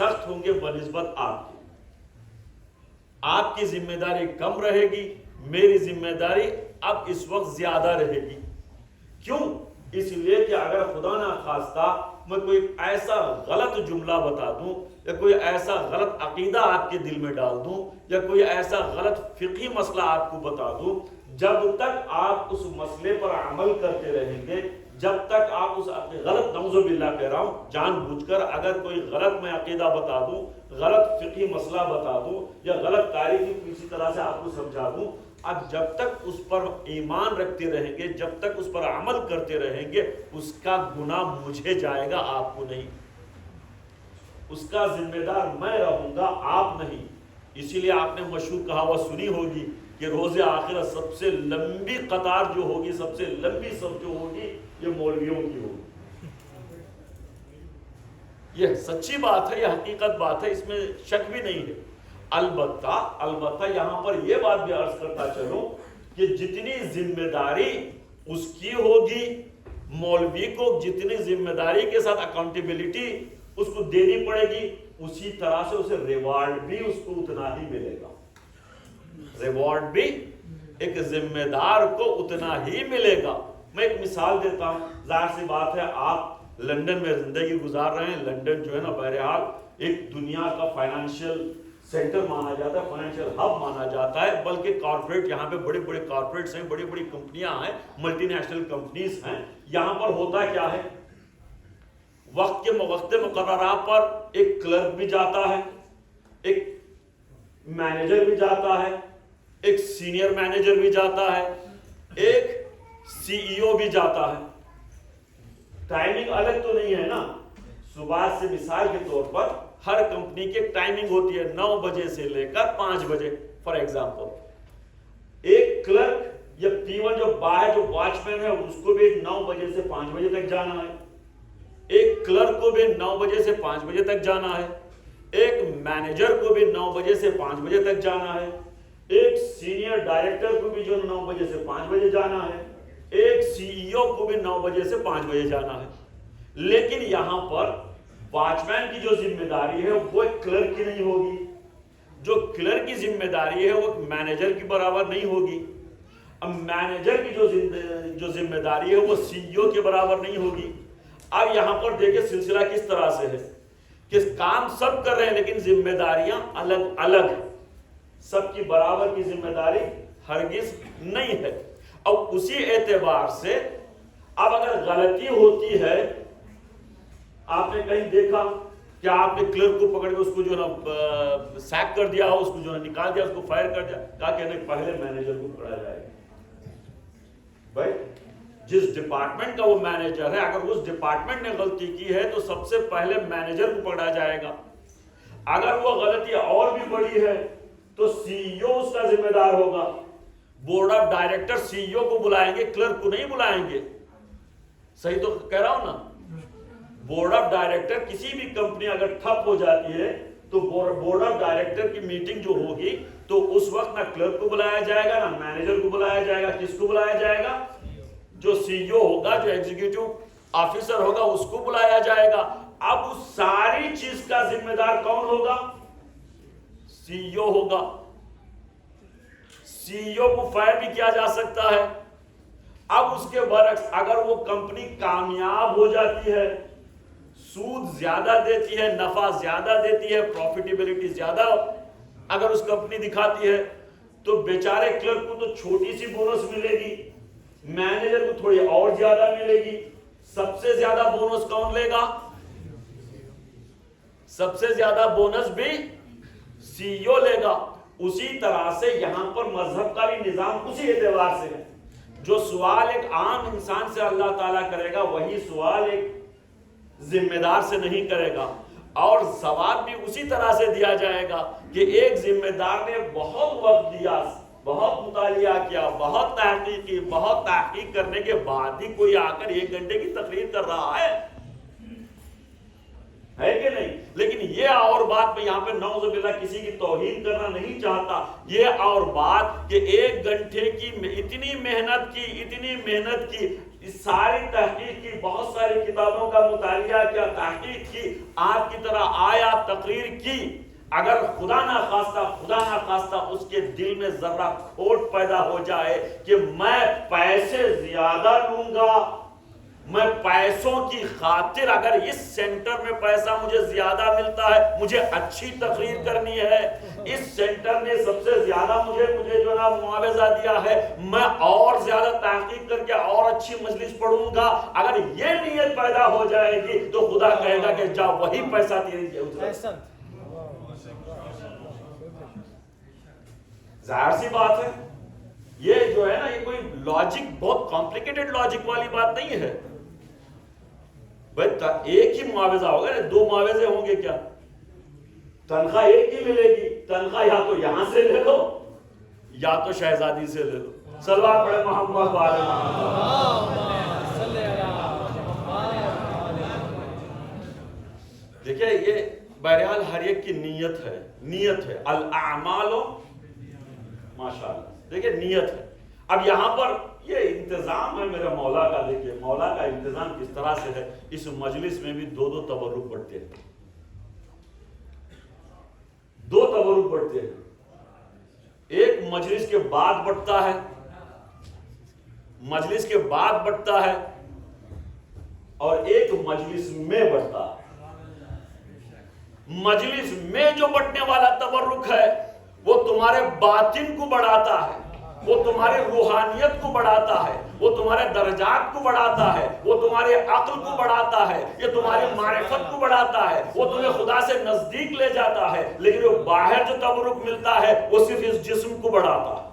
سخت ہوں گے بنسبت آپ کی. آپ کی ذمہ داری کم رہے گی, میری ذمہ داری اب اس وقت زیادہ رہے گی. کیوں؟ اس لیے کہ اگر خدا نہ خواستہ میں کوئی ایسا غلط جملہ بتا دوں یا کوئی ایسا غلط عقیدہ آپ کے دل میں ڈال دوں یا کوئی ایسا غلط فقہی مسئلہ آپ کو بتا دوں, جب تک آپ اس مسئلے پر عمل کرتے رہیں گے, جب تک آپ اس غلط, نعوذ باللہ کہہ رہا ہوں جان بوجھ کر, اگر کوئی غلط میں عقیدہ بتا دوں, غلط فقہی مسئلہ بتا دوں یا غلط تاریخی کسی طرح سے آپ کو سمجھا دوں, اب جب تک اس پر ایمان رکھتے رہیں گے, جب تک اس پر عمل کرتے رہیں گے, اس کا گناہ مجھے جائے گا, آپ کو نہیں. اس کا ذمہ دار میں رہوں گا, آپ نہیں. اسی لیے آپ نے مشہور کہاوت سنی ہوگی کہ روز آخرت سب سے لمبی قطار جو ہوگی, سب سے لمبی صف جو ہوگی, یہ مولویوں کی ہوگی. یہ سچی بات ہے, یہ حقیقت بات ہے, اس میں شک بھی نہیں ہے. البتہ یہاں پر یہ بات بھی عرض کرتا چلوں کہ جتنی ذمہ داری اس کی ہوگی, مولوی کو جتنی ذمہ داری کے ساتھ اکاؤنٹیبلٹی اس کو دینی پڑے گی, اسی طرح سے اسے ریوارڈ بھی اس کو اتنا ہی ملے گا. ریوارڈ بھی ایک ذمہ دار کو اتنا ہی ملے گا. میں ایک مثال دیتا ہوں. ظاہر سی بات ہے آپ لنڈن میں زندگی گزار رہے ہیں. لنڈن جو ہے نا بہرحال ایک دنیا کا فائنانشیل سینٹر مانا جاتا ہے, فائنینشیل ہب مانا جاتا ہے, بلکہ کارپوریٹ یہاں پہ بڑے بڑے کارپوریٹس ہیں, بڑی بڑی کمپنیاں ہیں, ملٹی نیشنل کمپنیز ہیں. یہاں پر ہوتا کیا ہے, وقت مقررہ پر ایک کلرک بھی جاتا ہے, ایک مینیجر بھی جاتا ہے, ایک سینئر مینیجر بھی جاتا ہے, ایک سی ای او بھی جاتا ہے. ٹائمنگ الگ تو نہیں ہے نا. صبح سے مثال کے طور پر ہر کمپنی کی ایک ٹائمنگ ہوتی ہے, 9 بجے سے لے کر 5 بجے فار ایگزامپل. ایک کلرک یا پیون جو باہر جو واچ مین ہے اس کو بھی 9 بجے سے 5 بجے تک جانا ہے. ایک کلرک کو بھی 9 بجے سے 5 بجے تک جانا ہے. ایک مینیجر کو بھی 9 بجے سے 5 بجے تک جانا ہے. ایک سینئر ڈائریکٹر کو بھی جو 9 بجے سے 5 بجے جانا ہے. ایک سی ای او کو بھی 9 بجے سے 5 بجے جانا ہے. لیکن یہاں پر واچ مین کی جو ذمہ داری ہے وہ ایک کلرک کی نہیں ہوگی. جو کلرک کی ذمہ داری ہے وہ مینیجر کی برابر نہیں ہوگی. اب مینیجر کی جو ذمہ داری ہے وہ سی ای او کے برابر نہیں ہوگی. اب یہاں پر دیکھیں سلسلہ کس طرح سے ہے کہ کام سب کر رہے ہیں لیکن ذمہ داریاں الگ الگ ہیں. سب کی برابر کی ذمہ داری ہرگز نہیں ہے. اب اسی اعتبار سے اب اگر غلطی ہوتی ہے, آپ نے کہیں دیکھا کہ آپ نے کلرک کو پکڑ کے اس کو جو نا سیک کر دیا ہو, اس کو جو نا نکال دیا, اس کو فائر کر دیا, کہا کہ نہیں پہلے مینیجر کو پکڑا جائے گا. بھائی جس ڈپارٹمنٹ کا وہ مینیجر ہے, اگر اس ڈپارٹمنٹ نے غلطی کی ہے تو سب سے پہلے مینیجر کو پکڑا جائے گا. اگر وہ غلطی اور بھی بڑی ہے تو سی ای او اس کا ذمہ دار ہوگا. بورڈ آف ڈائریکٹر سی ای او کو بلائیں گے, کلرک کو نہیں بلائیں گے. صحیح تو کہہ رہا ہوں نا. بورڈ آف ڈائریکٹر کسی بھی کمپنی اگر ٹھپ ہو جاتی ہے تو بورڈ آف ڈائریکٹر کی میٹنگ جو ہوگی تو اس وقت نہ کلرک کو بلایا جائے گا نہ مینیجر کو بلایا جائے گا. کس کو بلایا جائے گا؟ جو سی ای او ہوگا, جو ایگزیکٹو آفیسر ہوگا, اس کو بلایا جائے گا. اب اس ساری چیز کا ذمہ دار کون ہوگا؟ سی ای او ہوگا. سی ای او کو فائر بھی کیا جا سکتا ہے. اب اس کے برعکس اگر وہ کمپنی کامیاب ہو جاتی ہے, سود زیادہ دیتی ہے, نفع زیادہ دیتی ہے, پروفیٹیبلٹی زیادہ اگر اس کمپنی دکھاتی ہے, تو بیچارے کلرک کو تو چھوٹی سی بونس ملے گی, مینیجر کو تھوڑی اور زیادہ ملے گی. سب سے زیادہ بونس کون لے گا؟ سب سے زیادہ بونس بھی سی ای او لے گا. اسی طرح سے یہاں پر مذہب کا بھی نظام اسی اعتبار سے ہے. جو سوال ایک عام انسان سے اللہ تعالیٰ کرے گا وہی سوال ایک ذمہ دار سے نہیں کرے گا. اور ثواب بھی اسی طرح سے دیا جائے گا کہ ایک ذمہ دار نے بہت وقت دیا, بہت مطالعہ کیا, بہت تحقیق کی, بہت تحقیق کرنے کے بعد ہی کوئی آ کر 1 گھنٹے کی تقریر کر رہا ہے کہ نہیں. لیکن یہ اور بات میں یہاں پہ نعوذ باللہ کسی کی توہین کرنا نہیں چاہتا. یہ اور بات کہ 1 گھنٹے کی اتنی محنت کی اس ساری تحقیق کی، بہت ساری کتابوں کا مطالعہ کیا، تحقیق کی، آپ کی طرح آیا، تقریر کی، اگر خدا نہ خواستہ اس کے دل میں ذرہ کھوٹ پیدا ہو جائے کہ میں پیسے زیادہ لوں گا، میں پیسوں کی خاطر، اگر اس سینٹر میں پیسہ مجھے زیادہ ملتا ہے، مجھے اچھی تقریر کرنی ہے، اس سینٹر نے سب سے زیادہ مجھے جو نا معاوضہ دیا ہے، میں اور زیادہ تحقیق کر کے اور اچھی مجلس پڑھوں گا، اگر یہ نیت پیدا ہو جائے گی تو خدا کہے گا کہ جا وہی پیسہ تیرے ظاہر سی بات ہے. یہ جو ہے نا، یہ کوئی لاجک، بہت کمپلیکیٹڈ لاجک والی بات نہیں ہے. ایک ہی معاوضہ ہوگا، دو معاوضے ہوں گے کیا؟ تنخواہ ایک ہی ملے گی، تنخواہ یا تو یہاں سے لے لو یا تو شہزادی سے لے لو. صلوات پڑھے محمد والے محمد. دیکھیں یہ بہرحال ہر ایک کی نیت ہے. الاعمال ماشاءاللہ، دیکھیں نیت ہے. اب یہاں پر یہ انتظام ہے میرے مولا کا. دیکھیں مولا کا انتظام کس طرح سے ہے. اس مجلس میں بھی دو تبرک بڑھتے ہیں، دو تبرک بڑھتے ہیں. ایک مجلس کے بعد بڑھتا ہے، مجلس کے بعد بڑھتا ہے، اور ایک مجلس میں بڑھتا ہے. مجلس میں جو بڑھنے والا تبرک ہے وہ تمہارے باطن کو بڑھاتا ہے، وہ تمہارے روحانیت کو بڑھاتا ہے، وہ تمہارے درجات کو بڑھاتا ہے، وہ تمہارے عقل کو بڑھاتا ہے، یہ تمہاری معرفت کو بڑھاتا ہے، وہ تمہیں خدا سے نزدیک لے جاتا ہے. لیکن وہ باہر جو تبرک ملتا ہے وہ صرف اس جسم کو بڑھاتا ہے.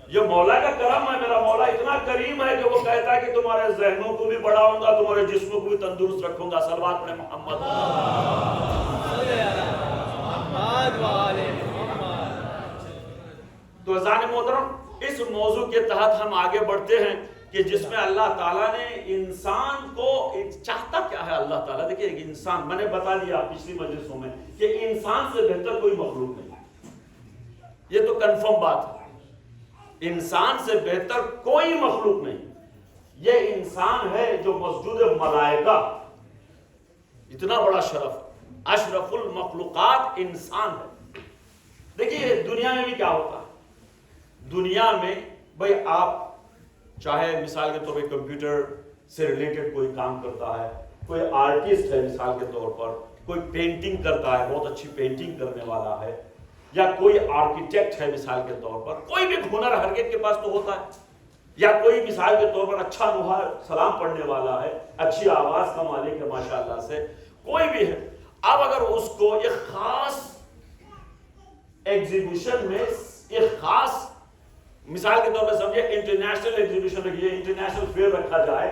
یہ مولا کا کرم ہے. میرا مولا اتنا کریم ہے کہ وہ کہتا ہے کہ تمہارے ذہنوں کو بھی بڑھاؤں گا، تمہارے جسموں کو بھی تندرست رکھوں گا. صلوات پڑھے محمد. تو عزیزان محترم، اس موضوع کے تحت ہم آگے بڑھتے ہیں کہ جس میں اللہ تعالیٰ نے انسان کو چاہتا کیا ہے. اللہ تعالیٰ دیکھیں ایک انسان، میں نے بتا دیا پچھلی مجلسوں میں کہ انسان سے بہتر کوئی مخلوق نہیں. یہ تو کنفرم بات ہے، انسان سے بہتر کوئی مخلوق نہیں. یہ انسان ہے جو مسجود ملائکہ، اتنا بڑا شرف، اشرف المخلوقات انسان ہے. دیکھیے دنیا میں بھی کیا ہوتا ہے. دنیا میں بھئی آپ چاہے مثال کے طور پر کمپیوٹر سے ریلیٹڈ کوئی کام کرتا ہے، کوئی آرٹسٹ ہے مثال کے طور پر، کوئی پینٹنگ کرتا ہے، بہت اچھی پینٹنگ کرنے والا ہے، یا کوئی آرکیٹیکٹ ہے مثال کے طور پر. کوئی بھی ہنر ہر ایک کے پاس تو ہوتا ہے. یا کوئی مثال کے طور پر اچھا نوحہ سلام پڑھنے والا ہے، اچھی آواز کا مالک ہے ماشاءاللہ سے، کوئی بھی ہے. اب اگر اس کو ایک خاص ایگزیبیشن میں، ایک خاص مثال کے طور پر سمجھے انٹرنیشنل ایگزیبیشن رکھیے، انٹرنیشنل فیئر رکھا جائے،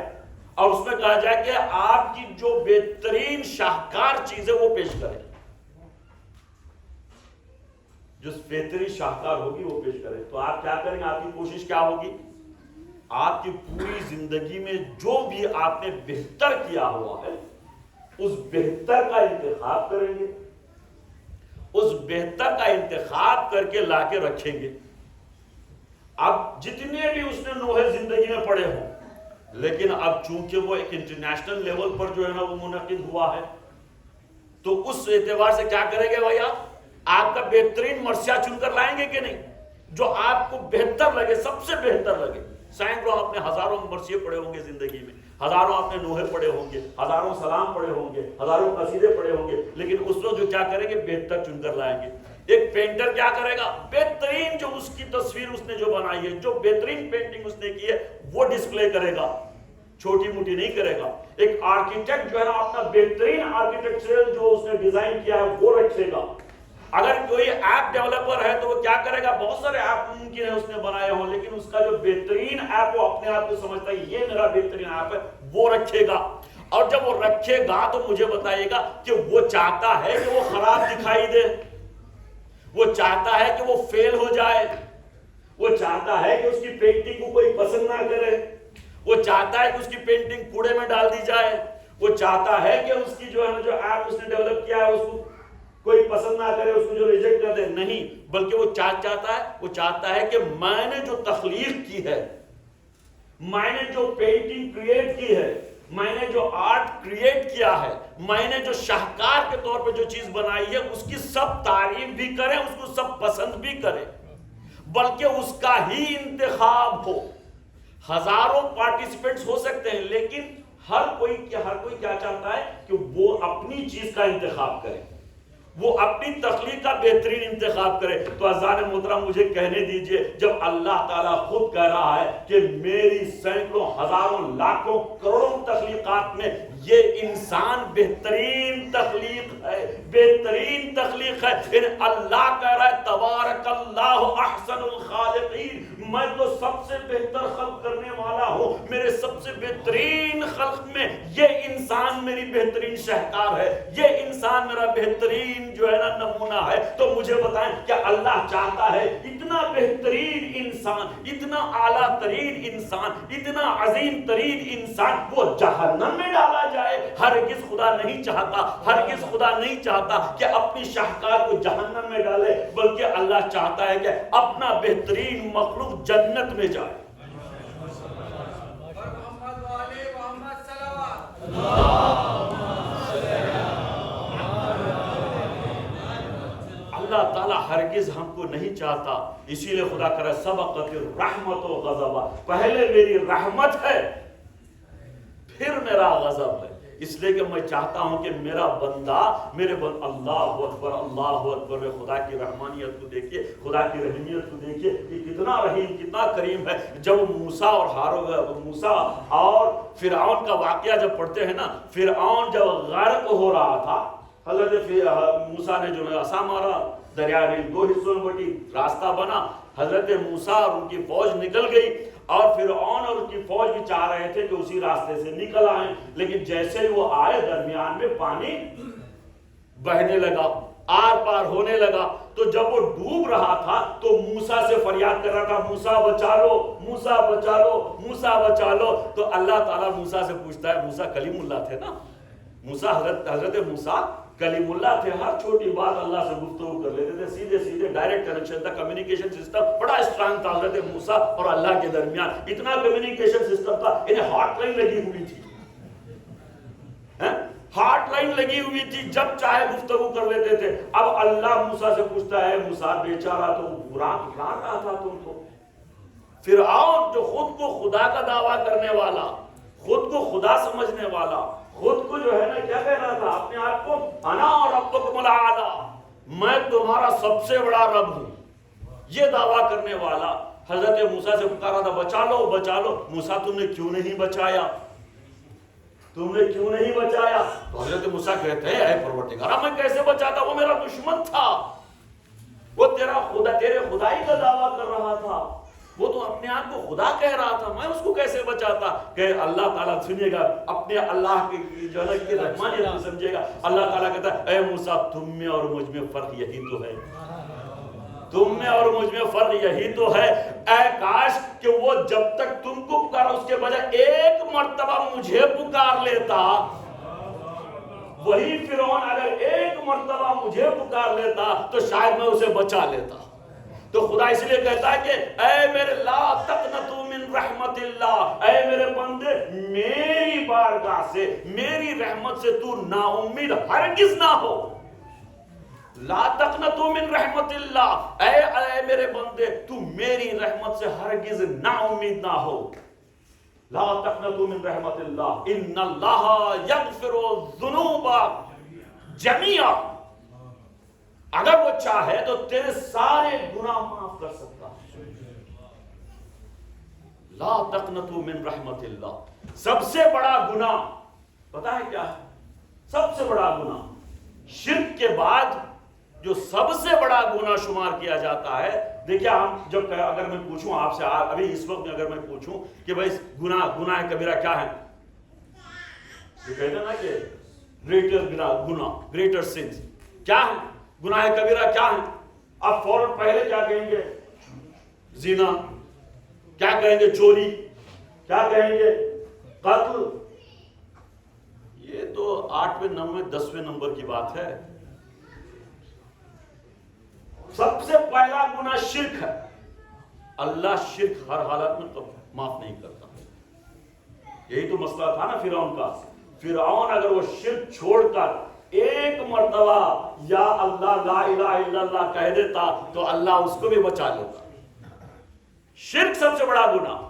اور اس میں کہا جائے کہ آپ کی جو بہترین شاہکار چیز ہے وہ پیش کریں، جو بہترین شاہکار ہوگی وہ پیش کریں، تو آپ کیا کریں گے؟ آپ کی کوشش کیا ہوگی؟ آپ کی پوری زندگی میں جو بھی آپ نے بہتر کیا ہوا ہے اس بہتر کا انتخاب کریں گے، اس بہتر کا انتخاب کر کے لا کے رکھیں گے. اب جتنے بھی اس نے نوحے زندگی میں پڑے ہوں، لیکن اب چونکہ وہ ایک انٹرنیشنل لیول پر جو ہے نا وہ منعقد ہوا ہے، تو اس اعتبار سے کیا کریں گے بھائی؟ آپ کا بہترین مرثیہ چن کر لائیں گے کہ نہیں؟ جو آپ کو بہتر لگے، سب سے بہتر لگے. سینکڑوں آپ نے ہزاروں مرثیے پڑھے ہوں گے زندگی میں، ہزاروں آپ نے نوحے پڑھے ہوں گے، ہزاروں سلام پڑھے ہوں گے، ہزاروں قصیدے پڑھے ہوں گے، لیکن اس وقت جو کیا کریں گے؟ بہتر چن کر لائیں گے. ایک پینٹر کیا کرے گا؟ بہترین جو اس کی تصویر اس نے جو بنائی ہے، جو بہترین پینٹنگ اس نے کی ہے وہ ڈسپلے کرے گا، چھوٹی موٹی نہیں کرے گا. ایک آرکیٹیکٹ جو ہے نا اپنا بہترین آرکیٹیکچرل جو اس نے ڈیزائن کیا ہے وہ رکھے گا. اگر کوئی ایپ ڈیولپر ہے تو وہ کیا کرے گا؟ بہت سارے ایپ ممکن ہے اس نے بنائے ہوں، لیکن اس کا جو بہترین ایپ وہ اپنے آپ کو سمجھتا ہے یہ میرا بہترین ایپ ہے، وہ رکھے گا. اور جب وہ رکھے گا تو مجھے بتائیے گا کہ وہ چاہتا ہے کہ وہ خراب دکھائی دے، وہ چاہتا ہے کہ وہ فیل ہو جائے، وہ چاہتا ہے کہ اس کی پینٹنگ کو کوئی پسند نہ کرے، وہ چاہتا ہے کہ اس کی پینٹنگ کوڑے میں ڈال دی جائے، وہ چاہتا ہے کہ اس کی جو ہے نا جو ایپ اس نے ڈیولپ کیا ہے اس کو کوئی پسند نہ کرے اس کو جو ریجیکٹ کر دے، نہیں، بلکہ وہ چاہتا ہے کہ میں نے جو تخلیق کی ہے، میں نے جو پینٹنگ کریٹ کی ہے، میں نے جو آرٹ کریٹ کیا ہے، میں نے جو شاہکار کے طور پہ جو چیز بنائی ہے، اس کی سب تعریف بھی کریں، اس کو سب پسند بھی کریں، بلکہ اس کا ہی انتخاب ہو۔ ہزاروں پارٹیسپینٹس ہو سکتے ہیں، لیکن ہر کوئی کیا چاہتا ہے کہ وہ اپنی چیز کا انتخاب کرے، وہ اپنی تخلیق کا بہترین انتخاب کرے۔ تو اذان محترم مجھے کہنے دیجئے، جب اللہ تعالیٰ خود کہہ رہا ہے کہ میری سینکڑوں ہزاروں لاکھوں کروڑوں تخلیقات میں یہ انسان بہترین تخلیق ہے، بہترین تخلیق ہے، پھر اللہ کہہ رہا ہے تبارک اللہ احسن الخالقین، میں تو سب سے بہتر خلق کرنے والا ہوں، میرے سب سے بہترین خلق میں یہ انسان میری بہترین شہکار ہے، یہ انسان میرا بہترین جو ہے نا نمونہ ہے۔ تو مجھے بتائیں کہ اللہ چاہتا ہے اتنا بہترین انسان، اتنا اعلیٰ ترین انسان، اتنا عظیم ترین انسان وہ جہنم میں ڈالا جائے؟ ہرگز خدا نہیں چاہتا، ہرگز خدا نہیں چاہتا کہ اپنی شاہکار کو جہنم میں ڈالے، بلکہ اللہ چاہتا ہے کہ اپنا بہترین مخلوق جنت میں جائے۔ اللہ تعالیٰ ہرگز ہم کو نہیں چاہتا، اسی لیے خدا کرے سبقت الرحمت و غضب، پہلے میری رحمت ہے پھر میرا غضب ہے، اس لیے کہ میں چاہتا ہوں کہ میرا بندہ اللہ اکبر اللہ اکبر، خدا کی رحمانیت کو دیکھیے، خدا کی رحیمیت کو دیکھیے کہ کتنا رحیم کتنا کریم ہے۔ جب موسیٰ اور فرعون کا واقعہ جب پڑھتے ہیں نا، فرعون جب غرق ہو رہا تھا، حضرت موسیٰ نے جو عصا مارا، دریا نیل دو حصوں میں بٹی، راستہ بنا، حضرت موسیٰ اور ان کی فوج نکل گئی، اور فرعون اور ان کی فوج بھی چاہ رہے تھے کہ اسی راستے سے نکل آئیں، لیکن جیسے ہی وہ آئے درمیان میں پانی بہنے لگا، آر پار ہونے لگا، تو جب وہ ڈوب رہا تھا تو موسیٰ سے فریاد کر رہا تھا، موسیٰ بچا لو، موسیٰ بچا لو، موسیٰ بچا لو۔ تو اللہ تعالیٰ موسیٰ سے پوچھتا ہے، موسیٰ کلیم اللہ تھے نا، موسیٰ حضرت موسیٰ کلیم اللہ تھے، ہر چھوٹی بات اللہ سے گفتگو کر لیتے تھے، سیدھے ڈائریکٹ کنیکشن تھا، کمیونیکیشن سسٹم بڑا اسٹرانگ تھا حضرت موسیٰ اور اللہ کے درمیان، اتنا کمیونیکیشن سسٹم تھا، انہیں ہاٹ لائن لگی ہوئی تھی، ہاٹ لائن لگی ہوئی تھی، جب چاہے گفتگو کر لیتے تھے۔ اب اللہ موسیٰ سے پوچھتا ہے، موسیٰ بیچارہ تو برا رہا تھا تم کو، فرعون جو خود کو خدا کا دعویٰ کرنے والا، خود کو خدا سمجھنے والا، خود کو جو ہے نا کیا کہہ رہا تھا اپنے آپ کو، انا ربکم الاعلی، میں تمہارا سب سے بڑا رب ہوں، یہ دعویٰ کرنے والا حضرت موسیٰ سے پکارا تھا، بچا لو بچا لو۔ موسیٰ تم نے کیوں نہیں بچایا، تم نے کیوں نہیں بچایا؟ تو حضرت موسیٰ کہتے ہیں، اے پروردگارا میں کیسے بچاتا، وہ میرا دشمن تھا، وہ تیرے خدائی کا دعویٰ کر رہا تھا، وہ تو اپنے آپ کو خدا کہہ رہا تھا، میں اس کو کیسے بچاتا؟ کہ اللہ تعالیٰ سنیے گا، اپنے اللہ کی جو ہے کہ رحمانیت کو سمجھے گا۔ اللہ تعالیٰ کہتا ہے، اے موسیٰ تم میں اور مجھ میں فرق یہی تو ہے، تم میں اور مجھ میں فرق یہی تو ہے، اے کاش کہ وہ جب تک تم کو پکارا اس کے بجائے ایک مرتبہ مجھے پکار لیتا، وہی فرعون اگر ایک مرتبہ مجھے پکار لیتا تو شاید میں اسے بچا لیتا۔ تو خدا اس لیے کہتا ہے کہ اے میرے لا تقنطوا من رحمت اللہ، اے میرے بندے میری بارگاہ سے، میری رحمت سے تو نا امید ہرگز نہ ہو، لا تقنطوا من رحمت اللہ، اے میرے بندے تو میری رحمت سے ہرگز نا امید نہ ہو، لا تقنطوا من رحمت اللہ ان اللہ یغفر الذنوب جميعا، اگر وہ چاہے تو تیرے سارے گناہ معاف کر سکتا ہے۔ لا تقنطوا من رحمت اللہ، سب سے بڑا گناہ پتا ہے کیا ہے؟ سب سے بڑا گناہ شرک کے بعد جو سب سے بڑا گناہ شمار کیا جاتا ہے، دیکھیں ہم جب اگر میں پوچھوں آپ سے ابھی اس وقت میں اگر میں پوچھوں کہ بھائی گناہ کبیرہ کیا ہے، یہ کہتے ہیں نا کہ گریٹر سنز کیا ہے، گناہ کبیرہ کیا ہے، آپ فوراً پہلے کیا کہیں گے؟ زنا، کیا کہیں گے؟ چوری، کیا کہیں گے؟ قتل۔ یہ تو 8ویں 9ویں 10ویں نمبر کی بات ہے، سب سے پہلا گناہ شرک ہے. اللہ شرک ہر حالت میں معاف نہیں کرتا. یہی تو مسئلہ تھا نا فرعون کا. فرعون اگر وہ شرک چھوڑ کر ایک مرتبہ یا اللہ لا الہ الا اللہ کہہ دیتا تو اللہ اس کو بھی بچا لیتا. شرک سب سے بڑا گناہ.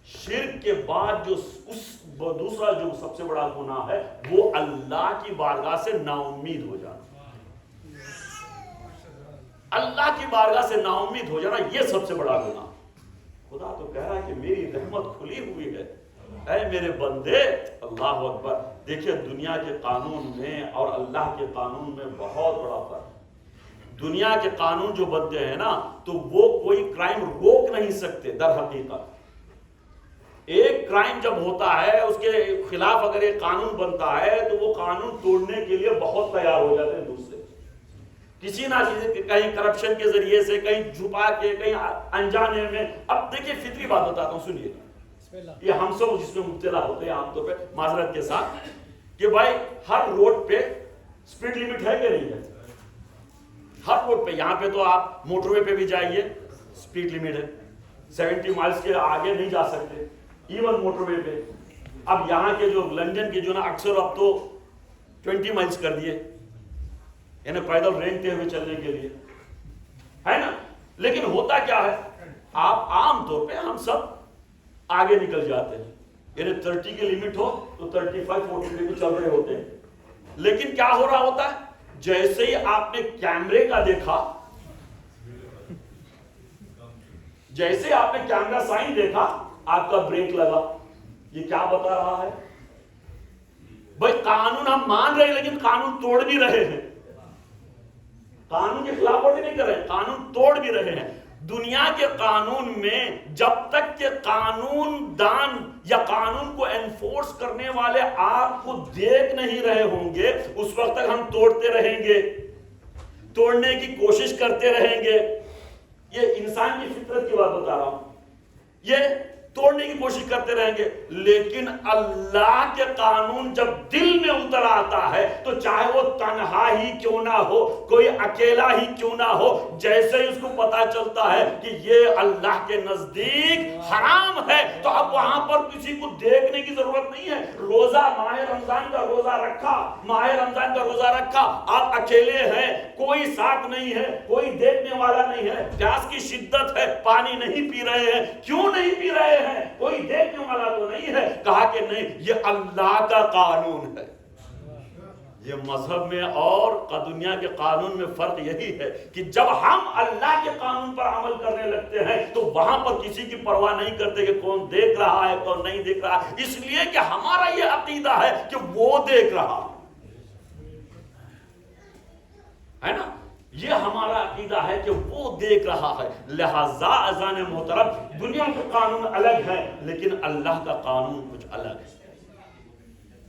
شرک کے بعد جو دوسرا جو سب سے بڑا گناہ ہے وہ اللہ کی بارگاہ سے نا امید ہو جانا. اللہ کی بارگاہ سے نا امید ہو جانا یہ سب سے بڑا گناہ. خدا تو کہہ رہا ہے کہ میری رحمت کھلی ہوئی ہے اے میرے بندے. اللہ اکبر. دیکھیے دنیا کے قانون میں اور اللہ کے قانون میں بہت بڑا فرق. دنیا کے قانون جو بنتے ہیں نا تو وہ کوئی کرائم روک نہیں سکتے. در حقیقت ایک کرائم جب ہوتا ہے اس کے خلاف اگر ایک قانون بنتا ہے تو وہ قانون توڑنے کے لیے بہت تیار ہو جاتے ہیں دوسرے کسی نہ کسی کہیں کرپشن کے ذریعے سے کہیں چھپا کے کہیں انجانے میں. اب دیکھیے فطری بات بتاتا ہوں سنیے. یہ ہم سب جس میں مبتلا ہوتے ہیں عام طور پہ معذرت کے ساتھ کہ بھائی ہر روڈ پہ سپیڈ لیمٹ ہے کہ نہیں ہے. ہر روڈ پہ یہاں پہ تو آپ موٹر وے پہ بھی جائیے سپیڈ لیمٹ ہے 70 مائلز کے آگے نہیں جا سکتے ایون موٹر وے پہ. اب یہاں کے جو لندن کے جو نا اکثر اب تو 20 مائلز کر دیے یعنی پیدل رینگتے ہوئے چلنے کے لیے ہے نا. لیکن ہوتا کیا ہے آپ عام طور پہ ہم سب آگے نکل جاتے ہیں یعنی 30 کی لیمٹ ہو تو 35-40 پہ چل رہے ہوتے ہیں. لیکن کیا ہو رہا ہوتا ہے جیسے ہی آپ نے کیمرے کا دیکھا جیسے آپ نے کیمرہ سائن دیکھا آپ کا بریک لگا. یہ کیا بتا رہا ہے بھائی قانون ہم مان رہے ہیں لیکن قانون توڑ بھی رہے ہیں. قانون کے خلاف ورزی نہیں کر رہے ہیں قانون توڑ بھی رہے ہیں. دنیا کے قانون میں جب تک کہ قانون دان یا قانون کو انفورس کرنے والے آپ کو دیکھ نہیں رہے ہوں گے اس وقت تک ہم توڑتے رہیں گے توڑنے کی کوشش کرتے رہیں گے. یہ انسان کی فطرت کی بات بتا رہا ہوں. یہ توڑنے کی کوشش کرتے رہیں گے. لیکن اللہ کے قانون جب دل میں اتر آتا ہے تو چاہے وہ تنہا ہی کیوں نہ ہو کوئی اکیلا ہی کیوں نہ ہو جیسے ہی اس کو پتا چلتا ہے کہ یہ اللہ کے نزدیک حرام ہے تو اب وہاں پر کسی کو دیکھنے کی ضرورت نہیں ہے. روزہ ماہ رمضان کا روزہ رکھا ماہ رمضان کا روزہ رکھا آپ اکیلے ہیں کوئی ساتھ نہیں ہے کوئی دیکھنے والا نہیں ہے. پیاس کی شدت ہے پانی نہیں پی رہے ہیں. کیوں نہیں پی رہے ہیں کوئی دیکھنے والا تو نہیں ہے. کہا کہ نہیں یہ اللہ کا قانون ہے. یہ مذہب میں اور دنیا کے قانون میں فرق یہی ہے کہ جب ہم اللہ کے قانون پر عمل کرنے لگتے ہیں تو وہاں پر کسی کی پرواہ نہیں کرتے کہ کون دیکھ رہا ہے کون نہیں دیکھ رہا ہے. اس لیے کہ ہمارا یہ عقیدہ ہے کہ وہ دیکھ رہا ہے نا. یہ ہمارا عقیدہ ہے کہ وہ دیکھ رہا ہے. لہذا اذان محترم دنیا کا قانون الگ ہے لیکن اللہ کا قانون کچھ الگ ہے.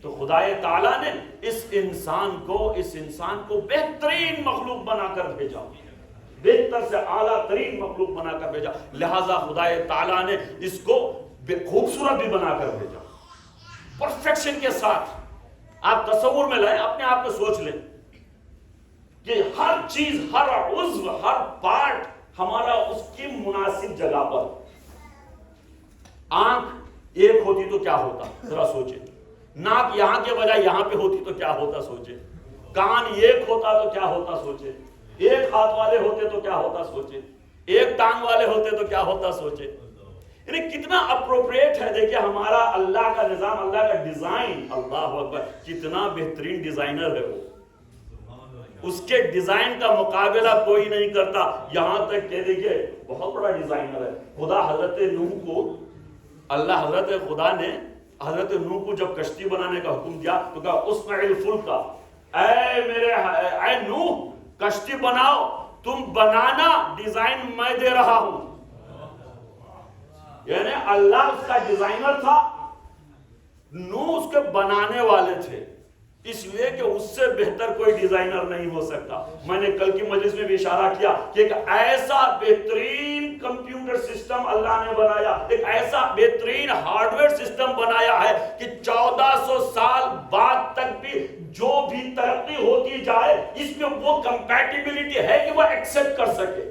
تو خدا تعالیٰ نے اس انسان کو بہترین مخلوق بنا کر بھیجا بہتر سے اعلیٰ ترین مخلوق بنا کر بھیجا. لہذا خدا تعالیٰ نے اس کو خوبصورت بھی بنا کر بھیجا پرفیکشن کے ساتھ. آپ تصور میں لائیں اپنے آپ کو سوچ لیں کہ ہر چیز ہر عضو ہر پارٹ ہمارا اس کی مناسب جگہ پر. آنکھ ایک ہوتی تو کیا ہوتا ذرا سوچیں. ناک یہاں کے بجائے یہاں پہ ہوتی تو کیا ہوتا سوچیں. کان ایک ہوتا تو کیا ہوتا سوچیں. ایک ہاتھ والے ہوتے تو کیا ہوتا سوچیں. ایک ٹانگ والے ہوتے تو کیا ہوتا سوچیں. یعنی کتنا اپروپریٹ ہے. دیکھیں ہمارا اللہ کا نظام اللہ کا ڈیزائن اللہ اکبر کتنا بہترین ڈیزائنر ہے. وہ اس کے ڈیزائن کا مقابلہ کوئی نہیں کرتا. یہاں تک کہ دیکھیے بہت بڑا ڈیزائنر ہے خدا. حضرت نوح کو اللہ حضرت خدا نے حضرت نوح کو جب کشتی بنانے کا حکم دیا تو کہا اصنع الفلک اے نوح کشتی بناؤ. تم بنانا ڈیزائن میں دے رہا ہوں. یعنی اللہ اس کا ڈیزائنر تھا نوح اس کے بنانے والے تھے. اس لیے کہ اس سے بہتر کوئی ڈیزائنر نہیں ہو سکتا. میں نے کل کی مجلس میں بھی اشارہ کیا کہ ایک ایسا بہترین کمپیوٹر سسٹم اللہ نے بنایا ایک ایسا بہترین ہارڈ ویئر سسٹم بنایا ہے کہ 1400 سال بعد تک بھی جو بھی ترقی ہوتی جائے اس میں وہ کمپیٹیبلٹی ہے کہ وہ ایکسپٹ کر سکے.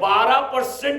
12%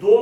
2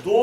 2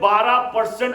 12%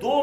2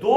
2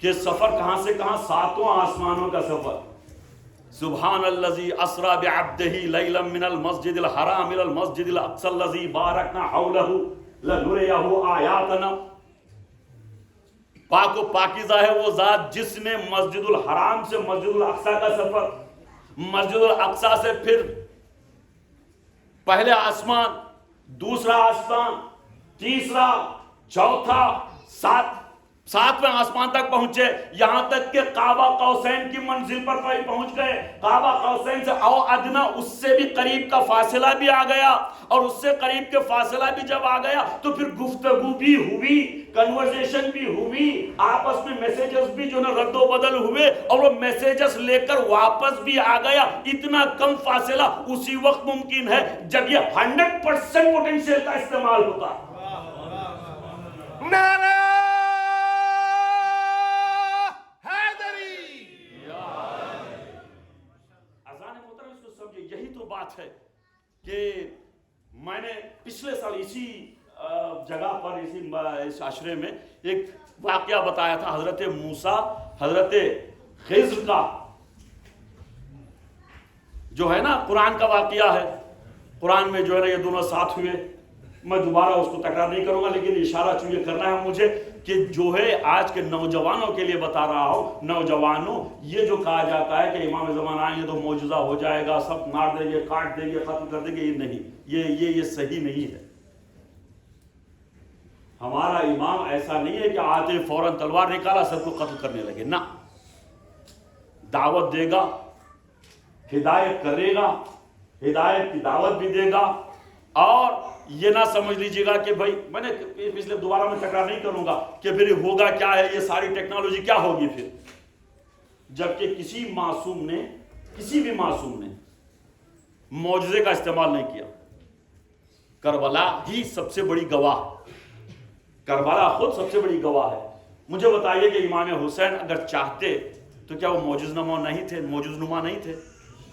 کہ سفر کہاں سے کہاں؟ 7 آسمانوں کا سفر. سبحان الذی اسرا بعبدہ لیلا من المسجد الحرام الى المسجد الاقصى الذی بارکنا حولہ لنریہ آیاتنا. پاک و پاکیزہ ہے وہ ذات جس نے مسجد الحرام سے مسجد الاقصی کا سفر، مسجد الاقصی سے پھر پہلے آسمان، دوسرا آسمان، تیسرا، چوتھا، ساتویں آسمان تک پہنچے، یہاں تک کہ کعبہ قوسین کی منزل پر پہنچ گئے. کعبہ قوسین سے او ادنا، اس سے بھی قریب کا فاصلہ بھی آ گیا، اور اس سے قریب کے فاصلہ بھی جب آ گیا تو پھر گفتگو بھی ہوئی، کنورسیشن بھی ہوئی، آپس میں میسیجز بھی جو رد و بدل ہوئے، اور وہ میسیجز لے کر واپس بھی آ گیا. اتنا کم فاصلہ اسی وقت ممکن ہے جب یہ 100% پوٹینشیل کا استعمال ہوتا. نعرہ یہی تو بات ہے کہ میں نے پچھلے سال اسی جگہ پر اس عشرے میں ایک واقعہ بتایا تھا، حضرت موسیٰ حضرت خضر کا جو ہے نا قرآن کا واقعہ ہے. قرآن میں جو ہے نا یہ دونوں ساتھ ہوئے. میں دوبارہ اس کو تکرار نہیں کروں گا، لیکن اشارہ چونکہ کرنا ہے مجھے کہ جو ہے آج کے نوجوانوں کے لیے بتا رہا ہوں. نوجوانوں، یہ جو کہا جاتا ہے کہ امام زمان آئیں گے تو معجزہ ہو جائے گا، سب مار دیں گے، کاٹ دیں گے، ختم کر دیں گے، یہ نہیں، یہ صحیح نہیں ہے. ہمارا امام ایسا نہیں ہے کہ آتے فوراً تلوار نکالا سب کو قتل کرنے لگے، نہ. دعوت دے گا، ہدایت کرے گا، ہدایت کی دعوت بھی دے گا. اور یہ نہ سمجھ لیجئے گا کہ بھائی میں نے پچھلے دوبارہ میں تکرار نہیں کروں گا کہ پھر ہوگا کیا ہے، یہ ساری ٹیکنالوجی کیا ہوگی پھر، جبکہ کسی بھی معصوم نے معجزے کا استعمال نہیں کیا. کربلا ہی سب سے بڑی گواہ، کربلا خود سب سے بڑی گواہ ہے. مجھے بتائیے کہ امام حسین اگر چاہتے تو کیا وہ معجز نما نہیں تھے؟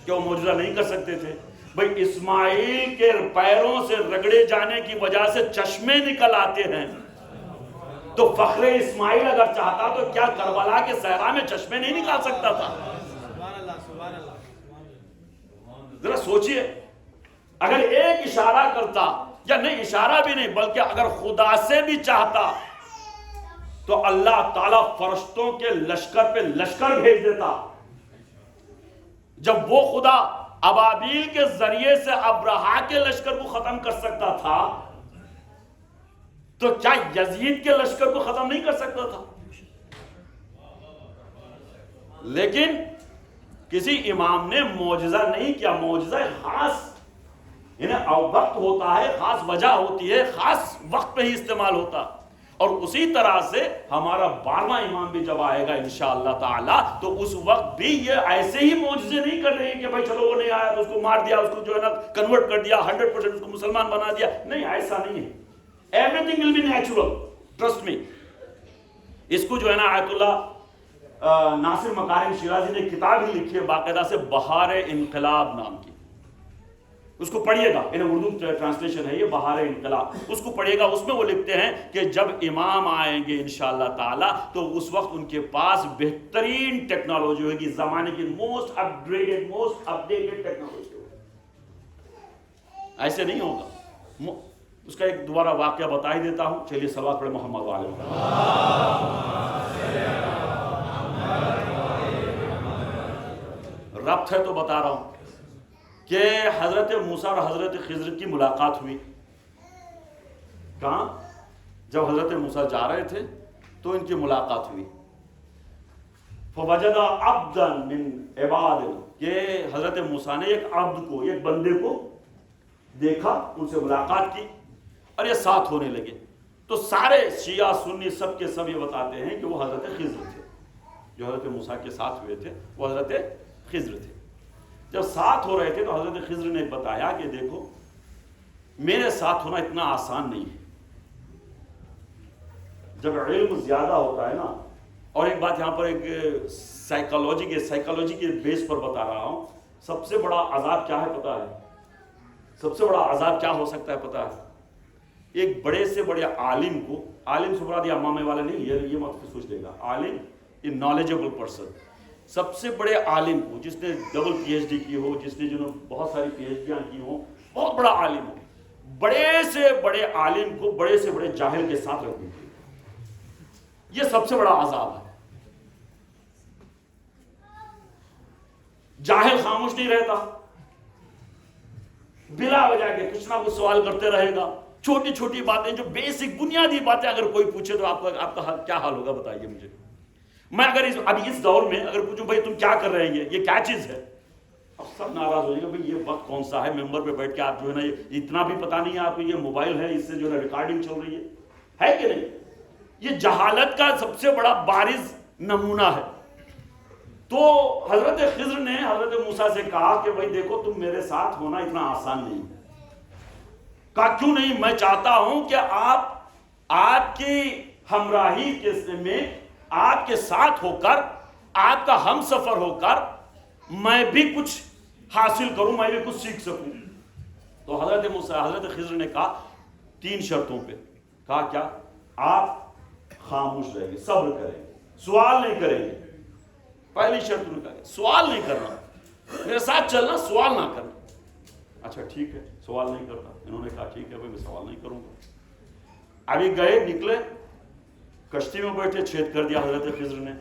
کیا وہ معجزہ نہیں کر سکتے تھے؟ بھئی اسماعیل کے پیروں سے رگڑے جانے کی وجہ سے چشمے نکل آتے ہیں، تو فخر اسماعیل اگر چاہتا تو کیا کربلا کے صحرا میں چشمے نہیں نکال سکتا تھا؟ ذرا سوچئے، اگر ایک اشارہ کرتا، یا نہیں اشارہ بھی نہیں بلکہ اگر خدا سے بھی چاہتا تو اللہ تعالیٰ فرشتوں کے لشکر پہ لشکر بھیج دیتا. جب وہ خدا ابابیل کے ذریعے سے ابرہا کے لشکر کو ختم کر سکتا تھا تو کیا یزید کے لشکر کو ختم نہیں کر سکتا تھا؟ لیکن کسی امام نے معجزہ نہیں کیا. معجزہ خاص وقت ہوتا ہے، خاص وجہ ہوتی ہے، خاص وقت پہ ہی استعمال ہوتا. اور اسی طرح سے ہمارا 12واں امام بھی جب آئے گا انشاءاللہ تعالی تو اس وقت بھی یہ ایسے ہی معجزے نہیں کر رہے کہ بھائی چلو وہ نہیں آیا تو اس کو مار دیا، اس کو جو ہے نا کنورٹ کر دیا، 100% اس کو مسلمان بنا دیا. نہیں، ایسا نہیں ہے. Everything will be natural, trust me. اس کو جو ہے نا آیت اللہ ناصر مکارم شیرازی نے کتاب ہی لکھی ہے باقاعدہ سے، بہار انقلاب نام کی. اس کو پڑھیے گا، اردو ٹرانسلیشن ہے یہ، بہار انقلاب. اس کو پڑھیے گا. اس میں وہ لکھتے ہیں کہ جب امام آئیں گے انشاءاللہ تعالی تو اس وقت ان کے پاس بہترین ٹیکنالوجی ہوگی، زمانے کی موسٹ اپڈیٹڈ ٹیکنالوجی ہوگی. ایسے نہیں ہوگا. اس کا ایک دوبارہ واقعہ بتا ہی دیتا ہوں. چلیے صلوات پڑھیں محمد وعلیہ. ربط ہے تو بتا رہا ہوں کہ حضرت موسیٰ اور حضرت خضر کی ملاقات ہوئی. کہاں؟ جب حضرت موسیٰ جا رہے تھے تو ان کی ملاقات ہوئی. فوجد عبدا من عبادنا، کہ حضرت موسیٰ نے ایک عبد کو، ایک بندے کو دیکھا، ان سے ملاقات کی اور یہ ساتھ ہونے لگے. تو سارے شیعہ سنی سب کے سب یہ بتاتے ہیں کہ وہ حضرت خضر تھے. جو حضرت موسیٰ کے ساتھ ہوئے تھے وہ حضرت خضر تھے. جب ساتھ ہو رہے تھے تو حضرت خضر نے بتایا کہ دیکھو میرے ساتھ ہونا اتنا آسان نہیں ہے. جب علم زیادہ ہوتا ہے نا، اور ایک بات یہاں پر ایک سائیکالوجی کے بیس پر بتا رہا ہوں، سب سے بڑا عذاب کیا ہے پتا ہے؟ سب سے بڑا عذاب کیا ہو سکتا ہے پتا ہے؟ ایک بڑے سے بڑے عالم کو، عالم سے مراد یہ امامے والے نہیں، یہ مت سوچ لے گا، عالم نالجبل پرسن، سب سے بڑے عالم کو، جس نے ڈبل پی ایچ ڈی کی ہو، جس نے جنہوں بہت ساری پی ایچ ڈیاں کی ہوں، بہت بڑا عالم ہو، بڑے سے بڑے عالم کو بڑے سے بڑے جاہل کے ساتھ رکھ دیتے، یہ سب سے بڑا عذاب ہے۔ جاہل خاموش نہیں رہتا، بلا وجہ کے کچھ نہ کچھ سوال کرتے رہے گا، چھوٹی چھوٹی باتیں جو بیسک بنیادی باتیں اگر کوئی پوچھے تو آپ کا کیا حال ہوگا بتائیے مجھے۔ میں اگر ابھی اس دور میں اگر پوچھوں بھائی تم کیا کر رہے ہیں، یہ کیا چیز ہے، اب سب ناراض ہو جائے گا، بھائی یہ وقت کون سا ہے، ممبر پہ بیٹھ کے آپ جو ہے نا اتنا بھی پتا نہیں ہے آپ کو یہ موبائل ہے، اس سے جو ہے ریکارڈنگ چل رہی ہے کہ نہیں۔ یہ جہالت کا سب سے بڑا بارز نمونہ ہے۔ تو حضرت خضر نے حضرت موسیٰ سے کہا کہ بھائی دیکھو تم میرے ساتھ ہونا اتنا آسان نہیں ہے۔ کہا کیوں نہیں، میں چاہتا ہوں کہ آپ کی ہمراہی میں آپ کے ساتھ ہو کر، آپ کا ہم سفر ہو کر میں بھی کچھ حاصل کروں، میں بھی کچھ سیکھ سکوں۔ تو حضرت خضر نے کہا 3 شرطوں پہ، کہا کیا، آپ خاموش رہیں گے، صبر کریں گے، سوال نہیں کریں گے۔ پہلی شرط نے کہا سوال نہیں کرنا، میرے ساتھ چلنا، سوال نہ کرنا۔ اچھا ٹھیک ہے، سوال نہیں کرتا۔ انہوں نے کہا ٹھیک ہے بھائی میں سوال نہیں کروں گا۔ ابھی گئے، نکلے، کشتی میں بیٹھے، چھید کر دیا حضرت خضر نے۔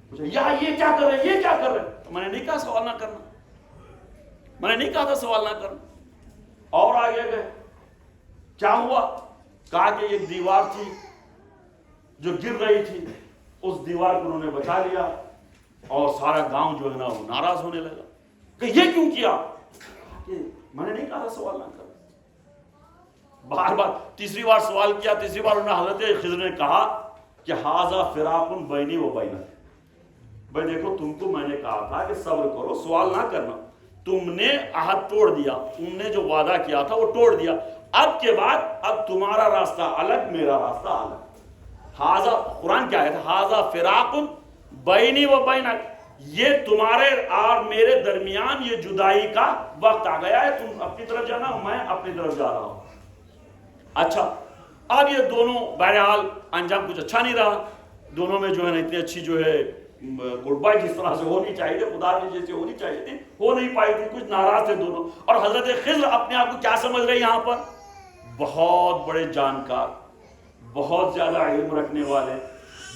پوچھا یہ کیا کر رہے ہیں، یہ کیا کر رہے ہیں؟ تو میں نے نہیں کہا سوال نہ کرنا، میں نے نہیں کہا تھا سوال نہ کرنا۔ اور آگے گئے، کیا ہوا؟ کہا کہ ایک دیوار تھی جو گر رہی تھی، اس دیوار کو انہوں نے بچا لیا، اور سارا گاؤں جو ہے نا وہ ناراض ہونے لگا کہ یہ کیوں کیا؟ کہ میں نے نہیں کہا تھا سوال نہ کرنا۔ بار بار تیسری بار سوال کیا، تیسری بار انہوں نے حضرت خضر نے کہا کہ ھذا فراق بینی و بینک، بھائی دیکھو تم کو میں نے کہا تھا کہ صبر کرو، سوال نہ کرنا، تم نے عہد توڑ دیا، تم نے جو وعدہ کیا تھا وہ توڑ دیا، اب کے بعد اب تمہارا راستہ الگ، میرا راستہ الگ۔ ھذا، قرآن کیا ہے، ھذا فراق بینی و بینک، یہ تمہارے اور میرے درمیان یہ جدائی کا وقت آ گیا ہے، تم اپنی طرف جانا، میں اپنی طرف جا رہا ہوں۔ اچھا، اب یہ دونوں بہرحال انجام کچھ اچھا نہیں رہا، دونوں میں جو ہے نا اتنی اچھی جو ہے گڈ بائی جس طرح سے ہونی چاہیے تھی، خدا کی جیسے ہونی چاہیے تھی، ہو نہیں پائی تھی، کچھ ناراض تھے دونوں۔ اور حضرت خضر اپنے آپ کو کیا سمجھ رہے یہاں پر؟ بہت بڑے جانکار، بہت زیادہ علم رکھنے والے،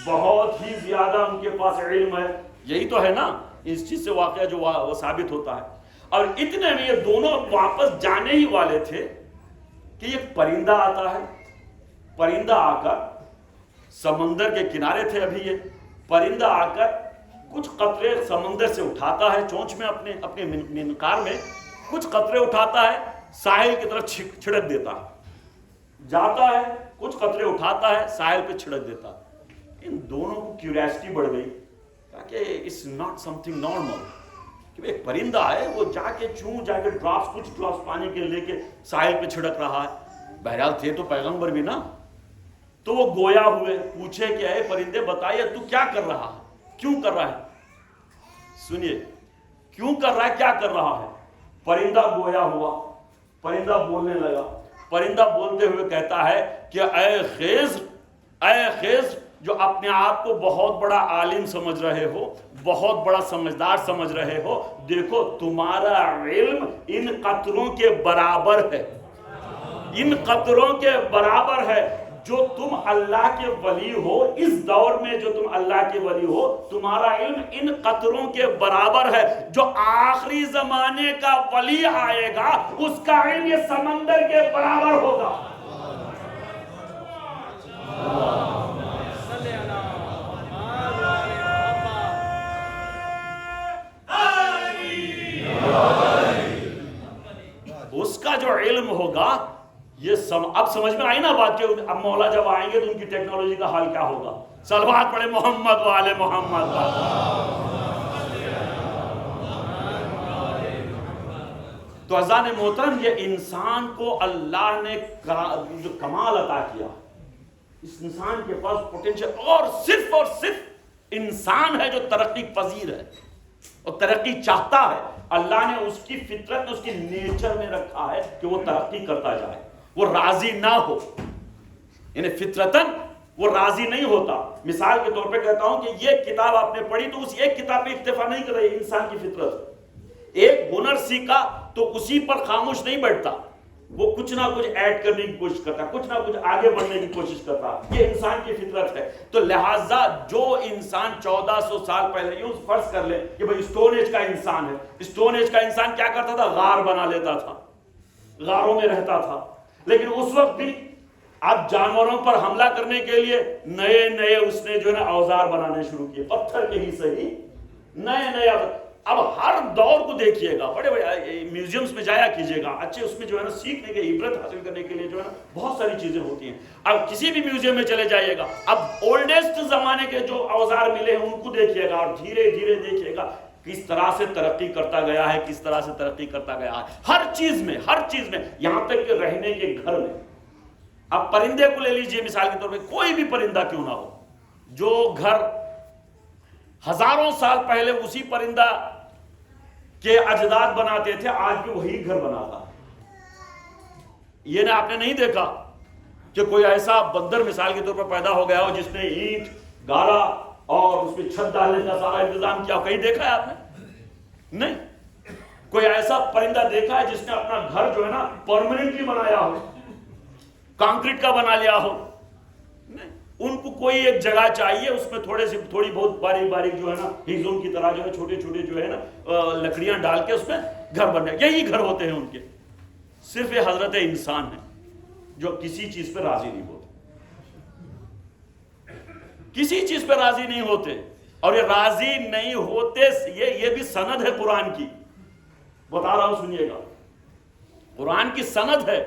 بہت ہی زیادہ ان کے پاس علم ہے، یہی تو ہے نا اس چیز سے واقعہ جو وہ ثابت ہوتا ہے۔ اور اتنے میں یہ دونوں واپس جانے ہی والے تھے کہ ایک پرندہ آتا ہے، پرندہ آ کر سمندر کے کنارے تھے ابھی، یہ پرندہ آ کر کچھ قطرے سمندر سے اٹھاتا ہے، چونچ میں اپنے منقار میں کچھ قطرے اٹھاتا ہے، ساحل کی طرف چھڑک دیتا ہے، جاتا ہے کچھ قطرے اٹھاتا ہے، ساحل پہ چھڑک دیتا ہے۔ ان دونوں کو کیوریاسٹی بڑھ گئی کہ it's not something normal, کہ ایک پرندہ ہے وہ جا کے کچھ ڈراپس پانی کے لے کے ساحل پہ چھڑک رہا ہے، بہرحال تھے تو پیغمبر بھی نا۔ تو وہ گویا ہوئے، پوچھے کہ اے پرندے بتائیے تو کیا کر رہا ہے، کیوں کر رہا ہے، سنیے کیوں کر رہا ہے، کیا کر رہا ہے۔ پرندہ گویا ہوا، پرندہ بولنے لگا، پرندہ بولتے ہوئے کہتا ہے کہ اے خضر جو اپنے آپ کو بہت بڑا عالم سمجھ رہے ہو، بہت بڑا سمجھدار سمجھ رہے ہو، دیکھو تمہارا علم ان قطروں کے برابر ہے، ان قطروں کے برابر ہے۔ جو تم اللہ کے ولی ہو، اس دور میں جو تم اللہ کے ولی ہو، تمہارا علم ان قطروں کے برابر ہے۔ جو آخری زمانے کا ولی آئے گا اس کا علم یہ سمندر کے برابر ہوگا۔ اس کا جو علم ہوگا یہ اب سمجھ میں آئی نا بات کہ اب مولا جب آئیں گے تو ان کی ٹیکنالوجی کا حال کیا ہوگا۔ صلوات پڑھے محمد والے محمد۔ تو عزیزان محترم، یہ انسان کو اللہ نے جو کمال عطا کیا، اس انسان کے پاس پوٹینشل، اور صرف انسان ہے جو ترقی پذیر ہے اور ترقی چاہتا ہے۔ اللہ نے اس کی فطرت میں، اس کی نیچر میں رکھا ہے کہ وہ ترقی کرتا جائے، وہ راضی نہ ہو، یعنی فطرتاً وہ راضی نہیں ہوتا. مثال کے طور پہ کہتا ہوں کہ یہ کتاب آپ نے پڑھی تو اس ایک کتاب پہ اکتفا نہیں کر رہی. انسان کی فطرت, ایک ہنر سیکھا تو اسی پر خاموش نہیں بیٹھتا, وہ کچھ نہ کچھ ایڈ کرنے کی کوشش کرتا, کچھ نہ کچھ آگے بڑھنے کی کوشش کرتا. یہ انسان کی فطرت ہے. تو لہٰذا جو انسان 1400 سال پہلے, یوں فرض کر لیں کہ بھئی اسٹون ایج کا انسان ہے, اسٹون ایج کا انسان کیا کرتا تھا؟ غار بنا لیتا تھا, غاروں میں رہتا تھا. لیکن اس وقت بھی اب جانوروں پر حملہ کرنے کے لیے نئے نئے اس نے جو ہے نا اوزار بنانے شروع کیے, پتھر کے ہی صحیح نئے نئے. اب ہر دور کو دیکھیے گا, بڑے بڑے میوزیمز میں جایا کیجیے گا, اچھے اس میں جو ہے نا سیکھنے کے, عبرت حاصل کرنے کے لیے جو ہے نا بہت ساری چیزیں ہوتی ہیں. اب کسی بھی میوزیم میں چلے جائیے گا, اب اولڈسٹ زمانے کے جو اوزار ملے ہیں ان کو دیکھیے گا, اور دھیرے دھیرے دیکھیے گا کس طرح سے ترقی کرتا گیا ہے, کس طرح سے ترقی کرتا گیا ہے ہر چیز میں, ہر چیز میں, یہاں تک کہ رہنے کے گھر میں. اب پرندے کو لے لیجئے مثال کے طور پہ, کوئی بھی پرندہ کیوں نہ ہو, جو گھر ہزاروں سال پہلے اسی پرندہ کے اجداد بناتے تھے, آج بھی وہی گھر بناتا. یہ آپ نے نہیں دیکھا کہ کوئی ایسا بندر مثال کے طور پر پیدا ہو گیا ہو جس نے اینٹ گاڑا اور اس پہ چھت ڈالنے کا سارا انتظام کیا, کہیں دیکھا ہے آپ نے؟ نہیں. کوئی ایسا پرندہ دیکھا ہے جس نے اپنا گھر جو ہے نا پرماننٹلی بنایا ہو, کانکریٹ کا بنا لیا ہو؟ نہیں. ان کو کوئی ایک جگہ چاہیے, اس میں تھوڑی بہت باریک باریک جو ہے نا ہیزون کی طرح جو ہے چھوٹے چھوٹے جو ہے نا لکڑیاں ڈال کے اس میں گھر بن جائے. یہی گھر ہوتے ہیں ان کے. صرف یہ حضرت انسان ہے جو کسی چیز پہ راضی نہیں ہوتے, کسی چیز پہ راضی نہیں ہوتے. اور یہ راضی نہیں ہوتے, یہ بھی سند ہے قرآن کی, بتا رہا ہوں سنیے گا. قرآن کی سند ہے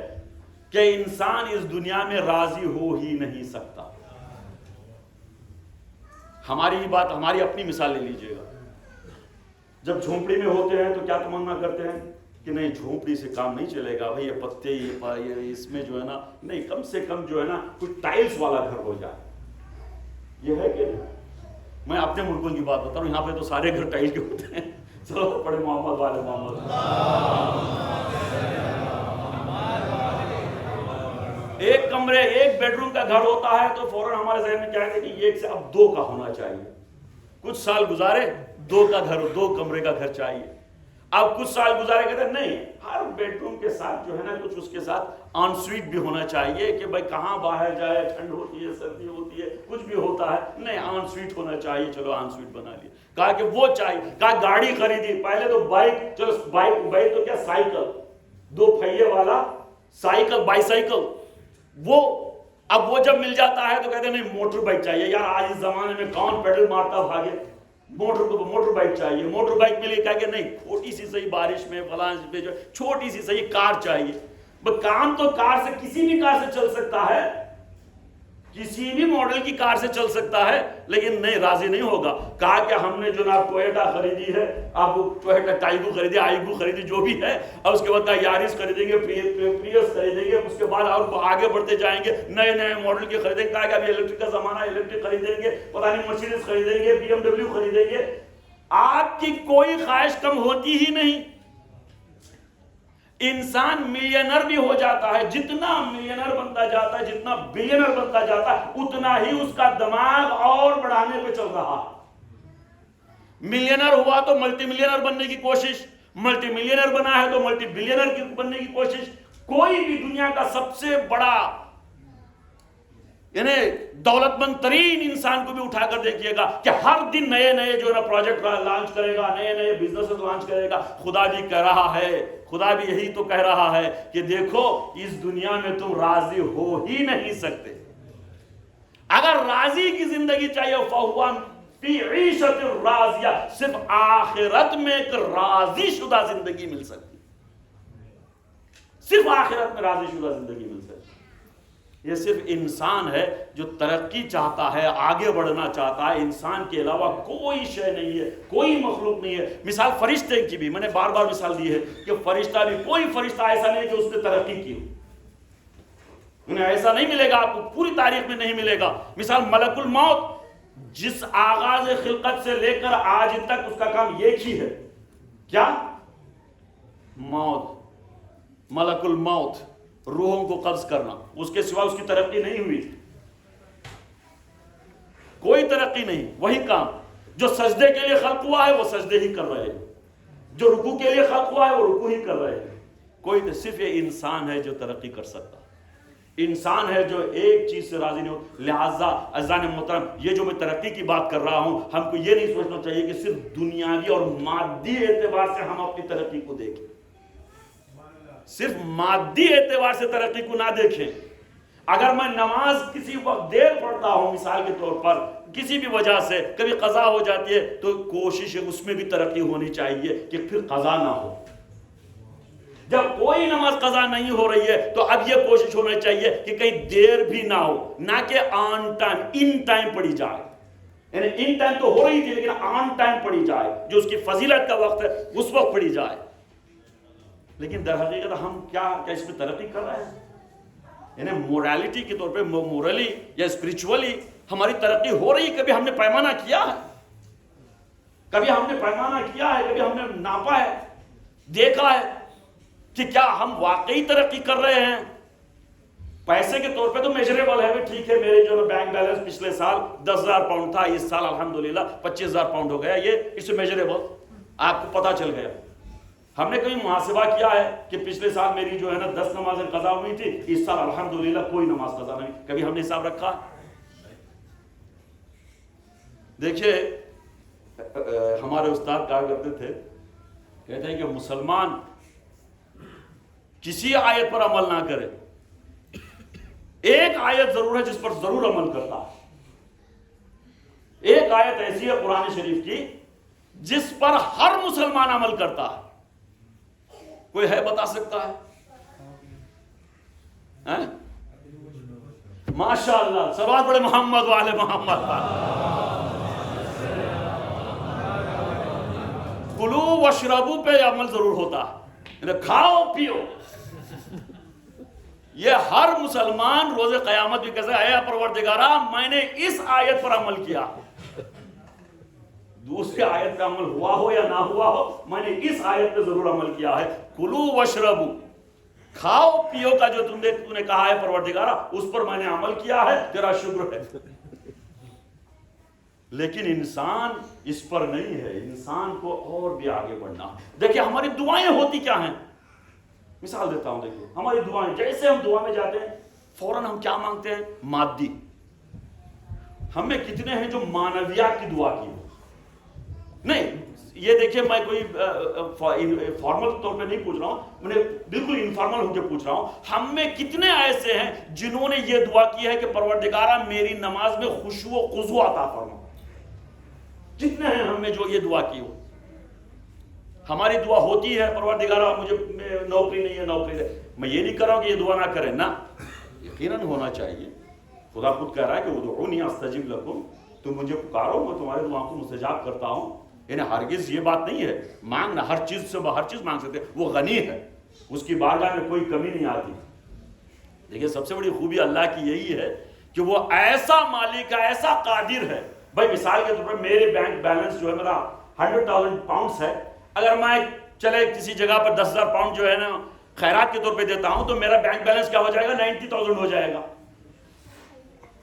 کہ انسان اس دنیا میں راضی ہو ہی نہیں سکتا. ہماری ہی بات, ہماری اپنی مثال لے لیجئے گا. جب جھونپڑی میں ہوتے ہیں تو کیا تمنا کرتے ہیں کہ نہیں جھونپڑی سے کام نہیں چلے گا بھائی, یہ پتے یہ اس میں جو ہے نا, نہیں کم سے کم جو ہے نا کچھ ٹائلز والا گھر ہو جائے. یہ ہے کہ نہیں؟ میں اپنے ملکوں کی بات بتا رہا ہوں, یہاں پہ تو سارے گھر ٹائل کے ہوتے ہیں. چلو پڑھے محمد والے محمد. ایک کمرے, ایک بیڈ روم کا گھر ہوتا ہے تو فوراً ہمارے ذہن میں کیا ہے کہ ایک سے اب 2 کا ہونا چاہیے. کچھ سال گزارے 2 کا گھر, 2 کمرے کا گھر چاہیے. اب کچھ سال گزارے کہتے ہیں نہیں, ہر بیڈ روم کے ساتھ جو ہے نا کچھ اس کے ساتھ آن سویٹ بھی ہونا چاہیے کہ بھائی کہاں باہر جائے, ٹھنڈ ہوتی ہے, سردی ہوتی ہے, کچھ بھی ہوتا ہے, نہیں آن سویٹ ہونا چاہیے. چلو آن سویٹ بنا لیا. کہا کہ وہ چاہیے. کہا گاڑی خریدی, پہلے تو بائک, چلو بائک تو کیا سائیکل, 2 پہیے والا سائیکل, بائی سائیکل. وہ اب وہ جب مل جاتا ہے تو کہتے ہیں نہیں موٹر بائک چاہیے. یار آج اس زمانے میں کون پیڈل مارتا بھاگے, موٹر بائک چاہیے. موٹر بائک ملی, کہا کہ نہیں چھوٹی سی صحیح بارش میں فلاں پہ جو چھوٹی سی صحیح کار چاہیے. کام تو کار سے, کسی بھی کار سے چل سکتا ہے, کسی بھی ماڈل کی کار سے چل سکتا ہے, لیکن نہیں راضی نہیں ہوگا. کہا کہ ہم نے جناب ٹویوٹا خریدی ہے, آپ ٹویوٹا ٹائگو خریدی, آئیگو خریدی, جو بھی ہے, اور اس کے بعد کہا یارس خریدیں گے, پریوس خریدیں گے, اس کے بعد اور آگے بڑھتے جائیں گے, نئے نئے ماڈل کے خریدیں گے. کہا کہ ابھی الیکٹرک کا زمانہ ہے, الیکٹرک خریدیں گے, پتہ نہیں مرسیڈیز خریدیں گے, BMW خریدیں گے. آپ کی کوئی خواہش کم ہوتی ہی نہیں. انسان ملینر بھی ہو جاتا ہے, جتنا ملینر بنتا جاتا ہے, جتنا بلینر بنتا جاتا ہے, اتنا ہی اس کا دماغ اور بڑھانے پہ چل رہا ہے. ملینر ہوا تو ملٹی ملینر بننے کی کوشش, ملٹی ملینر بنا ہے تو ملٹی بلینر بننے کی کوشش. کوئی بھی دنیا کا سب سے بڑا یعنی دولت مند ترین انسان کو بھی اٹھا کر دیکھیے گا کہ ہر دن نئے نئے جو ہے نا پروجیکٹ لانچ کرے گا, نئے نئے بزنس لانچ کرے گا. خدا بھی کہہ رہا ہے, خدا بھی یہی تو کہہ رہا ہے کہ دیکھو اس دنیا میں تم راضی ہو ہی نہیں سکتے. اگر راضی کی زندگی چاہیے فَهُوَ فِي عِيشَةٍ رَاضِيَةٍ, صرف آخرت میں ایک راضی شدہ زندگی مل سکتی, صرف آخرت میں راضی شدہ زندگی مل سکتی. یہ صرف انسان ہے جو ترقی چاہتا ہے, آگے بڑھنا چاہتا ہے. انسان کے علاوہ کوئی شے نہیں ہے, کوئی مخلوق نہیں ہے. مثال فرشتے کی بھی میں نے بار بار مثال دی ہے کہ فرشتہ بھی, کوئی فرشتہ ایسا نہیں جو اس نے ترقی کی ہو. انہیں ایسا نہیں ملے گا, آپ کو پوری تاریخ میں نہیں ملے گا. مثال ملک الموت, جس آغاز خلقت سے لے کر آج تک اس کا کام ایک ہی ہے, کیا؟ موت. ملک الموت, روحوں کو قبض کرنا, اس کے سوا اس کی ترقی نہیں ہوئی. کوئی ترقی نہیں. وہی کام جو سجدے کے لیے خلق ہوا ہے وہ سجدے ہی کر رہے ہیں, جو رکوع کے لیے خلق ہوا ہے وہ رکوع ہی کر رہے ہیں. کوئی نہیں, صرف یہ انسان ہے جو ترقی کر سکتا, انسان ہے جو ایک چیز سے راضی نہیں ہو. لہٰذا عزیزان محترم, یہ جو میں ترقی کی بات کر رہا ہوں, ہم کو یہ نہیں سوچنا چاہیے کہ صرف دنیاوی اور مادی اعتبار سے ہم اپنی ترقی کو دیکھیں, صرف مادی اعتبار سے ترقی کو نہ دیکھیں. اگر میں نماز کسی وقت دیر پڑھتا ہوں مثال کے طور پر, کسی بھی وجہ سے کبھی قضا ہو جاتی ہے, تو کوشش ہے اس میں بھی ترقی ہونی چاہیے کہ پھر قضا نہ ہو. جب کوئی نماز قضا نہیں ہو رہی ہے تو اب یہ کوشش ہونا چاہیے کہ کہیں دیر بھی نہ ہو, نہ کہ آن ٹائم, ان ٹائم پڑھی جائے. یعنی ان ٹائم تو ہو رہی تھی لیکن آن ٹائم پڑھی جائے, جو اس کی فضیلت کا وقت ہے اس وقت پڑھی جائے. لیکن در حقیقت ہم کیا اس میں ترقی کر رہے ہیں؟ یعنی موریلٹی کے طور پہ, مورلی یا اسپریچولی ہماری ترقی ہو رہی. کبھی ہم نے پیمانہ کیا ہے, کبھی ہم نے پیمانہ کیا ہے, کبھی ہم نے ناپا ہے, دیکھا ہے کہ کیا ہم واقعی ترقی کر رہے ہیں؟ پیسے کے طور پہ تو میجریبل ہے, ٹھیک ہے میرے جو بینک بیلنس پچھلے سال 10,000 پاؤنڈ تھا, اس سال الحمدللہ 25,000 پاؤنڈ ہو گیا, یہ اس میجریبل آپ کو پتا چل گیا. ہم نے کبھی محاسبہ کیا ہے کہ پچھلے سال میری جو ہے نا 10 نمازیں قضا ہوئی تھی, اس سال الحمدللہ کوئی نماز قضا نہیں, کبھی ہم نے حساب رکھا؟ دیکھیے ہمارے استاد کہا کرتے تھے, کہتے ہیں کہ مسلمان کسی آیت پر عمل نہ کرے, ایک آیت ضرور ہے جس پر ضرور عمل کرتا ہے. ایک آیت ایسی ہے قرآن شریف کی جس پر ہر مسلمان عمل کرتا ہے. کوئی ہے بتا سکتا ہے؟ ماشاء اللہ, سبات بڑے محمد والے محمد. کلو وشربو پہ عمل ضرور ہوتا ہے, کھاؤ پیو. یہ ہر مسلمان روز قیامت بھی کہتا ہے, اے پروردگارا میں نے اس آیت پر عمل کیا, دوسری آیت پہ عمل ہوا ہو یا نہ ہوا ہو, میں نے اس آیت پہ ضرور عمل کیا ہے. کلو وشربو, کھاؤ پیو کا جو تم نے کہا ہے پروردگارا, اس پر میں نے عمل کیا ہے, تیرا شکر ہے. لیکن انسان اس پر نہیں ہے, انسان کو اور بھی آگے بڑھنا. دیکھیں ہماری دعائیں ہوتی کیا ہیں, مثال دیتا ہوں. دیکھیں ہماری دعائیں, جیسے ہم دعا میں جاتے ہیں فوراً ہم کیا مانگتے ہیں؟ مادی. ہم میں کتنے ہیں جو معنویات کی دعا کی؟ نہیں, یہ دیکھیں میں کوئی فارمل طور پہ نہیں پوچھ رہا ہوں, میں نے بالکل انفارمل ہو کے پوچھ رہا ہوں. ہم میں کتنے ایسے ہیں جنہوں نے یہ دعا کی ہے کہ پروردگارا میری نماز میں خشوع و خضوع عطا فرما؟ کتنے ہیں ہم میں جو یہ دعا کی ہو؟ ہماری دعا ہوتی ہے پروردگارا مجھے نوکری نہیں ہے, نوکری ہے. میں یہ نہیں کر رہا ہوں کہ یہ دعا نہ کریں, نہ, یقیناً ہونا چاہیے. خدا خود کہہ رہا ہے کہ ادعونی استجب لکم, تم مجھے پکارو میں تمہارے دعا کو مستجاب کرتا ہوں. یعنی ہرگز یہ بات نہیں ہے مانگنا, ہر چیز سے ہر چیز مانگ سکتے, وہ غنی ہے, اس کی بارگاہ میں کوئی کمی نہیں آتی. دیکھیں سب سے بڑی خوبی اللہ کی یہی ہے کہ وہ ایسا مالک ہے, ایسا قادر ہے. بھائی مثال کے طور پر میرے بینک بیلنس جو ہے میرا 100,000 پاؤنڈز ہے, اگر میں چلے کسی جگہ پر 10,000 پاؤنڈ جو ہے نا خیرات کے طور پہ دیتا ہوں تو میرا بینک بیلنس کیا ہو جائے گا؟ 90,000 ہو جائے گا.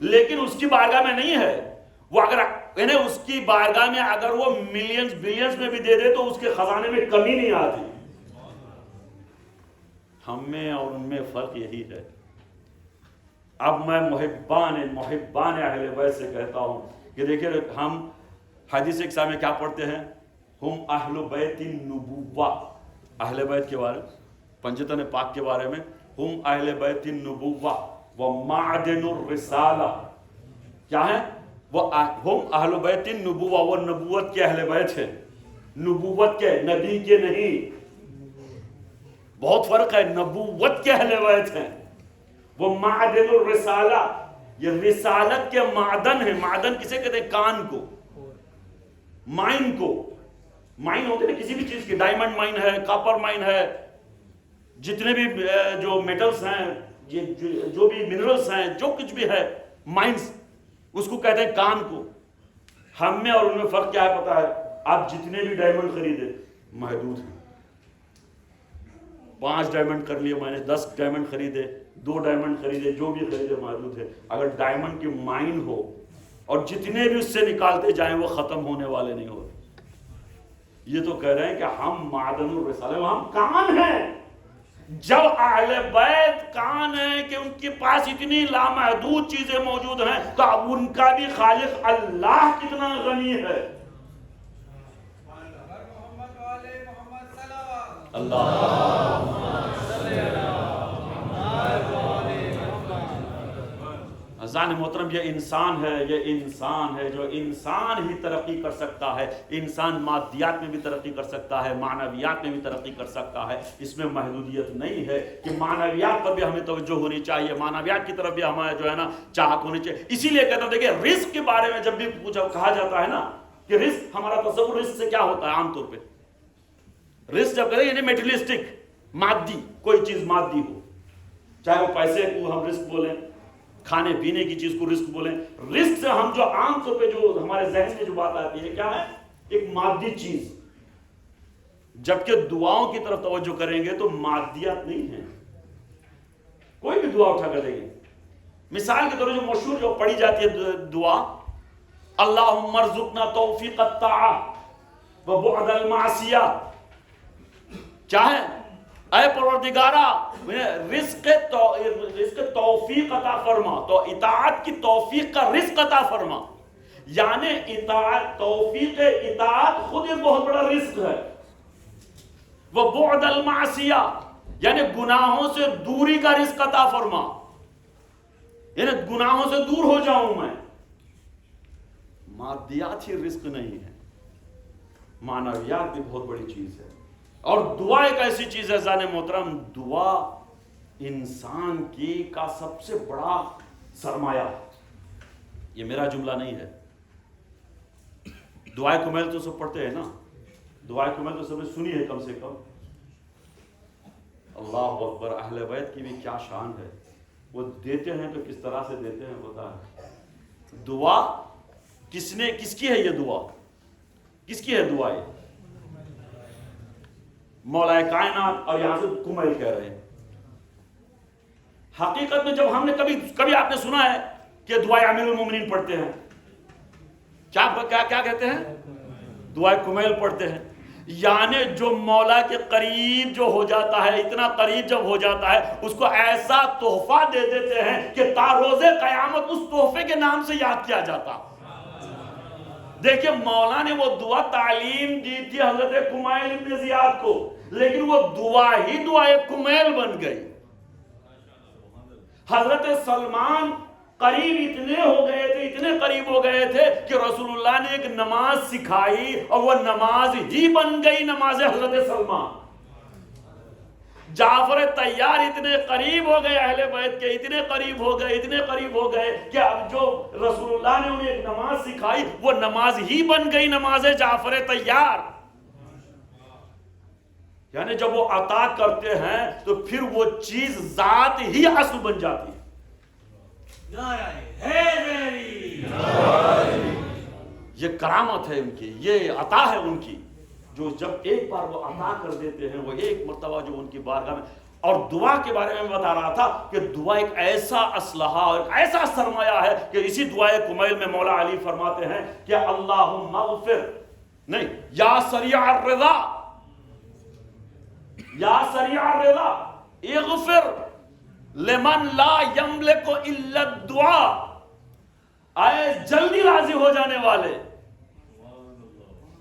لیکن اس کی بارگاہ میں نہیں ہے. وہ اگر یعنی اس کی بارگاہ میں اگر وہ ملینز بلینز میں بھی دے دے تو اس کے خزانے میں کمی نہیں آتی. ہم میں اور ان میں فرق یہی ہے. اب میں محبان اہل بیت سے کہتا ہوں کہ دیکھیں ہم حدیث اقسام میں کیا پڑھتے ہیں؟ ہم اہل بیت النبوہ, اہل بیت کے بارے میں, پنجتن پاک کے بارے میں, ہم اہل بیت النبوہ ومعدن الرسالہ. کیا ہے وہ؟ ہم اہل بیت النبوہ, وہ نبوت کے اہل بیت ہیں, نبوت کے, نبی کے نہیں. بہت فرق ہے, نبوت کے اہل بیت ہیں. وہ معدن الرسالہ, یہ رسالت کے معدن ہیں. معدن کسے کہتے ہیں؟ کان کو, مائن کو. مائن ہوتے ہیں کسی بھی چیز کی, ڈائمنڈ مائن ہے, کاپر مائن ہے, جتنے بھی جو میٹلز ہیں, جو بھی منرلز ہیں, جو کچھ بھی ہے مائنز, اس کو کہتے ہیں کان کو. ہم میں اور ان میں فرق کیا ہے پتا ہے؟ آپ جتنے بھی ڈائمنڈ خریدے محدود ہیں. 5 ڈائمنڈ کر لیے میں نے, 10 ڈائمنڈ خریدے, 2 ڈائمنڈ خریدے, جو بھی خریدے محدود ہے. اگر ڈائمنڈ کی مائن ہو اور جتنے بھی اس سے نکالتے جائیں وہ ختم ہونے والے نہیں ہوتے. یہ تو کہہ رہے ہیں کہ ہم معدن الرسالہ، ہم کان ہیں. جب اہل بیت کان ہیں کہ ان کے پاس اتنی لامحدود چیزیں موجود ہیں، تو اب ان کا بھی خالق اللہ کتنا غنی ہے. اللہ عزیزان محترم، یہ انسان ہے، یہ انسان ہے جو انسان ہی ترقی کر سکتا ہے. انسان مادیات میں بھی ترقی کر سکتا ہے، معنویات میں بھی ترقی کر سکتا ہے. اس میں محدودیت نہیں ہے کہ معنویات پر بھی ہمیں توجہ ہونی چاہیے، معنویات کی طرف بھی ہمیں جو ہے نا چاہت ہونی چاہیے. اسی لیے کہتا ہوں دیکھیں رزق کے بارے میں جب بھی کہا جاتا ہے نا کہ رزق، ہمارا تصور رزق سے کیا ہوتا ہے عام طور پہ؟ رزق جب کہتے ہیں یعنی میٹریلسٹک، مادی، کوئی چیز مادی ہو، چاہے وہ پیسے کو ہم رزق بولیں، کھانے پینے کی چیز کو رزق بولیں. رزق سے ہم جو عام طور پہ جو ہمارے ذہن میں جو بات آتی ہے کیا ہے؟ ایک مادی چیز. جبکہ دعاؤں کی طرف توجہ کریں گے تو مادیات نہیں ہیں. کوئی بھی دعا اٹھا کر دیں گے، مثال کے طور پر جو مشہور جو پڑھی جاتی ہے دعا، اللہم ارزقنا توفیق الطاعہ وبعد المعصیہ، کیا ہے؟ اے پروردگارہ رزق توفیق عطا فرما، تو اطاعت کی توفیق کا رزق عطا فرما. یعنی اطاعت، توفیق اطاعت خود ایک بہت بڑا رزق ہے. وبعد المعصیہ یعنی گناہوں سے دوری کا رزق عطا فرما، یعنی گناہوں سے دور ہو جاؤں میں. مادیات ہی رزق نہیں ہے، معنویات بھی بہت بڑی چیز ہے. اور دعا ایک ایسی چیز ہے زان محترم، دعا انسان کی کا سب سے بڑا سرمایہ. یہ میرا جملہ نہیں ہے. دعائے کمیل تو سب پڑھتے ہیں نا، دعائے کمیل تو سب نے سنی ہے کم سے کم. اللہ اکبر، اہل بیت کی بھی کیا شان ہے. وہ دیتے ہیں تو کس طرح سے دیتے ہیں پتہ ہے. دعا کس کی ہے؟ یہ دعا کس کی ہے؟ دعا یہ مولا کائنات، اور یہاں سے کمیل کہہ رہے ہیں. حقیقت میں جب ہم نے کبھی آپ نے سنا ہے کہ دعائے امیر المومنین پڑھتے ہیں؟ کیا کہتے ہیں؟ دعائے کمیل پڑھتے ہیں. یعنی جو مولا کے قریب جو ہو جاتا ہے، اتنا قریب جب ہو جاتا ہے، اس کو ایسا تحفہ دے دیتے ہیں کہ تا روز قیامت اس تحفے کے نام سے یاد کیا جاتا. دیکھیں مولا نے وہ دعا تعلیم دی تھی حضرت کمیل ابن زیاد کو، لیکن وہ دعا ہی دعائے کمیل بن گئی. حضرت سلمان قریب اتنے ہو گئے تھے، اتنے قریب ہو گئے تھے کہ رسول اللہ نے ایک نماز سکھائی اور وہ نماز ہی بن گئی نماز حضرت سلمان. جعفر طیار اتنے قریب ہو گئے اہل بیت کے، اتنے قریب ہو گئے کہ اب جو رسول اللہ نے انہیں ایک نماز سکھائی وہ نماز ہی بن گئی نماز جعفر طیار. یعنی جب وہ عطا کرتے ہیں تو پھر وہ چیز ذات ہی اصل بن جاتی ہے. یہ کرامت ہے ان کی، یہ عطا ہے ان کی، جو جب ایک بار وہ عطا کر دیتے ہیں، وہ ایک مرتبہ جو ان کی بارگاہ میں. اور دعا کے بارے میں بتا رہا تھا کہ دعا ایک ایسا اسلحہ اور ایک ایسا سرمایہ ہے کہ اسی دعائے کمیل میں مولا علی فرماتے ہیں کہ اللہم اغفر، نہیں، یا سریع الرضا، یا سریع الرضا اغفر لمن لا یملک الا الدعاء. اے جلدی راضی ہو جانے والے.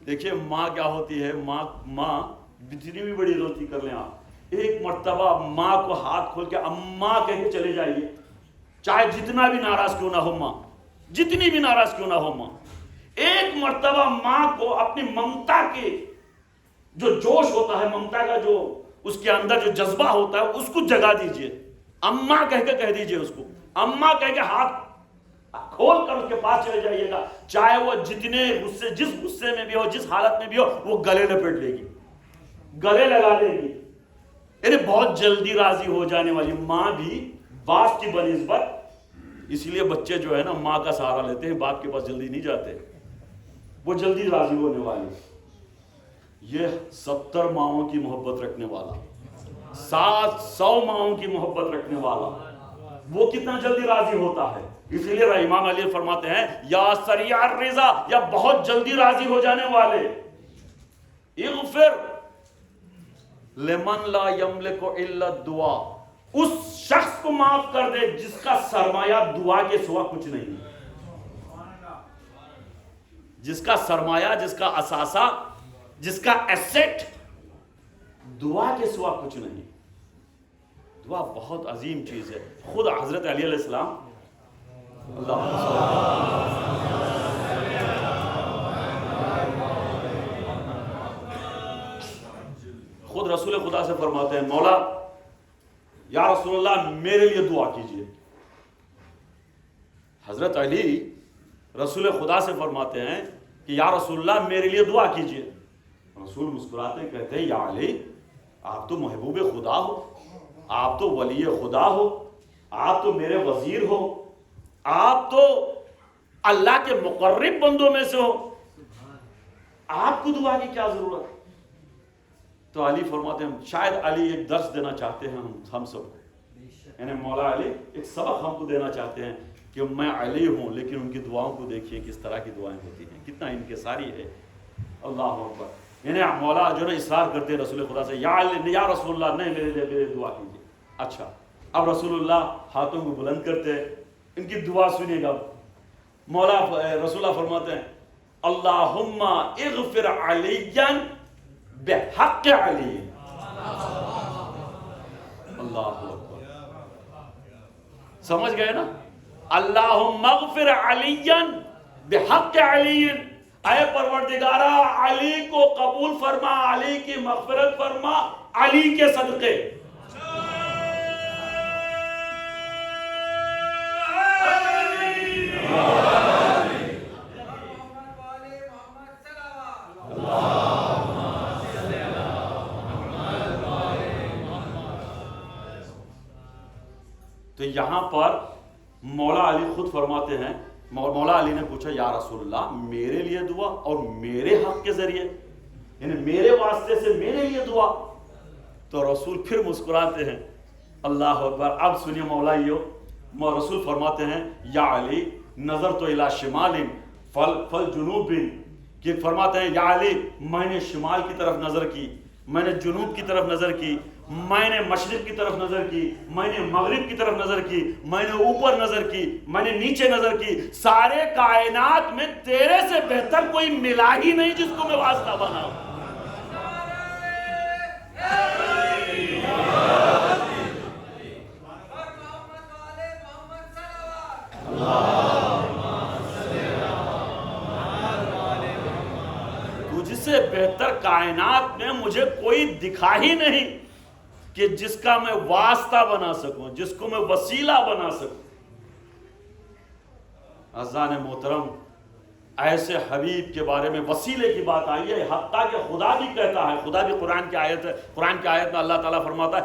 دیکھیے ماں کیا ہوتی ہے، ماں جتنی بھی بڑی غلطی کر لیں آپ، ایک مرتبہ ماں کو ہاتھ کھول کے اماں کہہ کے چلے جائیے، چاہے جتنا بھی ناراض کیوں نہ ہو ماں، جتنی بھی ناراض کیوں نہ ہو ماں. ایک مرتبہ ماں کو اپنی ممتا کے جو جوش ہوتا ہے، ممتا کا جو اس کے اندر جو جذبہ ہوتا ہے، اس کو جگا دیجئے. اماں کہہ کے کہہ دیجئے، اس کو اماں کہہ کے ہاتھ کھول کر اس کے پاس چلے جائیے گا. چاہے وہ جتنے غصے، جس غصے میں بھی ہو، جس حالت میں بھی ہو، وہ گلے لپیٹ لے گی، گلے لگا لے گی. یعنی بہت جلدی راضی ہو جانے والی ماں بھی باپ کی بنسبت. اس لیے بچے جو ہے نا ماں کا سہارا لیتے ہیں، باپ کے پاس جلدی نہیں جاتے، وہ جلدی راضی ہونے والی. یہ 70 ماؤں کی محبت رکھنے والا، 700 ماؤں کی محبت رکھنے والا، وہ کتنا جلدی راضی ہوتا ہے. اس لیے امام علی فرماتے ہیں یا سریع الرضا، یا بہت جلدی راضی ہو جانے والے، اغفر لمن لا یملک الا الدعاء، اس شخص کو معاف کر دے جس کا سرمایہ دعا کے سوا کچھ نہیں، جس کا سرمایہ، جس کا اثاثہ، جس کا ایسٹ دعا کے سوا کچھ نہیں۔ دعا بہت عظیم چیز ہے۔ خود حضرت علی علیہ السلام خود رسول خدا سے فرماتے ہیں مولا یا رسول اللہ میرے لیے دعا کیجئے۔ حضرت علی رسول خدا سے فرماتے ہیں کہ یا رسول اللہ میرے لیے دعا کیجئے۔ رسول مسکراتے ہیں، کہتے ہیں یا علی آپ تو محبوب خدا ہو، آپ تو ولی خدا ہو، آپ تو میرے وزیر ہو، آپ تو اللہ کے مقرب بندوں میں سے ہو، آپ کو دعا کی کیا ضرورت؟ تو علی فرماتے ہیں شاید علی ایک درس دینا چاہتے ہیں ہم سب کو، یعنی مولا علی ایک سبق ہم کو دینا چاہتے ہیں کہ میں علی ہوں لیکن ان کی دعاؤں کو دیکھیے کس طرح کی دعائیں ہوتی ہیں، کتنا انکساری ہے۔ اللہ اکبر۔ یعنی مولا جو ہے اصرار کرتے ہیں رسول خدا سے یا علی یا رسول اللہ نہیں میرے لیے دعا کیجیے۔ اچھا اب رسول اللہ ہاتھوں کو بلند کرتے ہیں، ان کی دعا سنیے گا۔ مولا رسول اللہ فرماتے ہیں اللہم اغفر علیّا بحق علی۔ اللہ اکبر، سمجھ گئے نا؟ اللہم اغفر علیّا بحق علی، اے پروردگارہ علی کو قبول فرما، علی کی مغفرت فرما علی کے صدقے۔ تو یہاں پر مولا علی خود فرماتے ہیں، مولا علی نے پوچھا یا رسول اللہ میرے لیے دعا اور میرے حق کے ذریعے، یعنی میرے واسطے سے میرے لیے دعا؟ تو رسول پھر مسکراتے ہیں۔ اللہ اکبر۔ اب سنیے مولائیو، رسول فرماتے ہیں یا علی نظر تو الی شمال فل جنوب، کہ فرماتے ہیں یا علی میں نے شمال کی طرف نظر کی، میں نے جنوب کی طرف نظر کی، میں نے مشرق کی طرف نظر کی، میں نے مغرب کی طرف نظر کی، میں نے اوپر نظر کی، میں نے نیچے نظر کی، سارے کائنات میں تیرے سے بہتر کوئی ملا ہی نہیں جس کو میں واسطہ بناؤں۔ تجھ سے بہتر کائنات میں مجھے کوئی دکھا ہی نہیں کہ جس کا میں واسطہ بنا سکوں، جس کو میں وسیلہ بنا سکوں۔ عزیزان محترم، ایسے حبیب کے بارے میں وسیلے کی بات آئی ہے، حتیٰ کہ خدا بھی کہتا ہے، خدا بھی قرآن کی آیت ہے، قرآن کی آیت میں اللہ تعالیٰ فرماتا ہے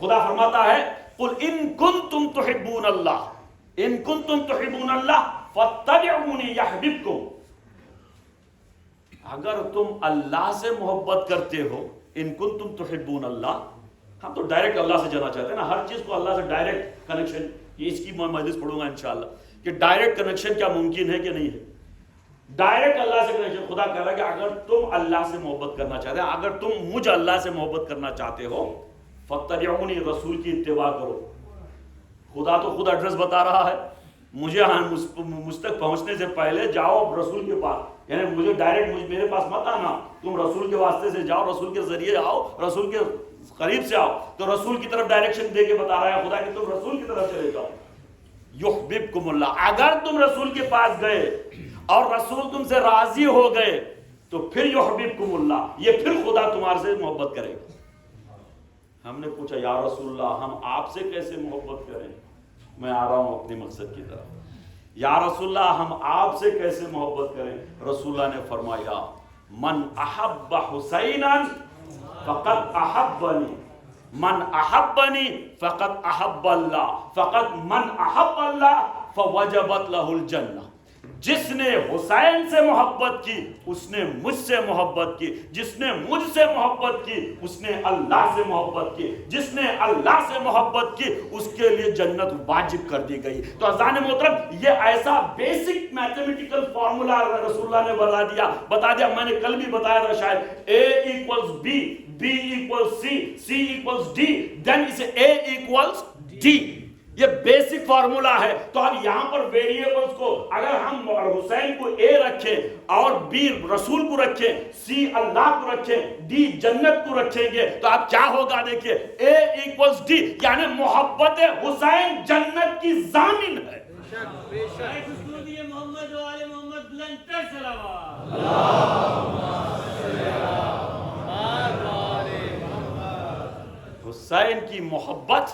خدا فرماتا ہے قل ان کنتم تحبون اللہ، ان کنتم تحبون اللہ فاتبعونی یحببکم، اگر تم اللہ سے محبت کرتے ہو، ان کنتم تحبون اللہ، ہم تو ڈائریکٹ اللہ سے جانا چاہتے ہیں نا، ہر چیز کو اللہ سے ڈائریکٹ کنیکشن، یہ اس کی میں مجلس پڑھوں گا انشاءاللہ کہ ڈائریکٹ کنیکشن کیا ممکن ہے کہ نہیں ہے، ڈائریکٹ اللہ سے کنیکشن۔ خدا کہہ رہا ہے کہ اگر تم اللہ سے محبت کرنا چاہتے ہیں، اگر تم مجھ اللہ سے محبت کرنا چاہتے ہو فاتبعونی، رسول کی اتباع کرو۔ خدا تو خود ایڈریس بتا رہا ہے، مجھ تک پہنچنے سے پہلے جاؤ رسول کے پاس، یعنی مجھے ڈائریکٹ میرے پاس مت آنا، تم رسول کے واسطے سے جاؤ، رسول کے ذریعے آؤ، رسول کے قریب سے آؤ، تو رسول کی طرف ڈائریکشن دے کے بتا رہا ہے خدا کہ تم رسول کی طرف چلے جاؤ۔ یحببکم اللہ، اگر تم رسول کے پاس گئے اور رسول تم سے راضی ہو گئے تو پھر یحببکم اللہ، یہ پھر خدا تمہارے سے محبت کرے گا۔ ہم نے پوچھا یا رسول اللہ ہم آپ سے کیسے محبت کریں؟ میں آ رہا ہوں اپنی مقصد کی طرف۔ یا رسول اللہ ہم آپ سے کیسے محبت کریں؟ رسول اللہ نے فرمایا من احب حسینا فقد احبنی، من احبنی فقد احب اللہ، فقد من احب اللہ فوجبت لہ الجنہ، جس نے حسین سے محبت کی اس نے مجھ سے محبت کی، جس نے مجھ سے محبت کی اس نے اللہ سے محبت کی، جس نے اللہ سے محبت کی اس کے لیے جنت واجب کر دی گئی۔ تو عزیزان محترم، یہ ایسا بیسک میتھمیٹیکل فارمولا رسول اللہ نے بتا دیا۔ میں نے کل بھی بتایا تھا شاید، A equals B, B equals C, C equals D, then is A equals D۔ یہ بیسک فارمولا ہے۔ تو اب یہاں پر ویریبلز کو اگر ہم حسین کو A رکھیں اور B رسول کو رکھیں، C اللہ کو رکھیں، D جنت کو رکھیں گے تو اب کیا ہوگا؟ دیکھیے A equals D، یعنی محبت حسین جنت کی ضامن ہے۔ محمد و آل محمد بلندتر صلوات۔ حسین کی محبت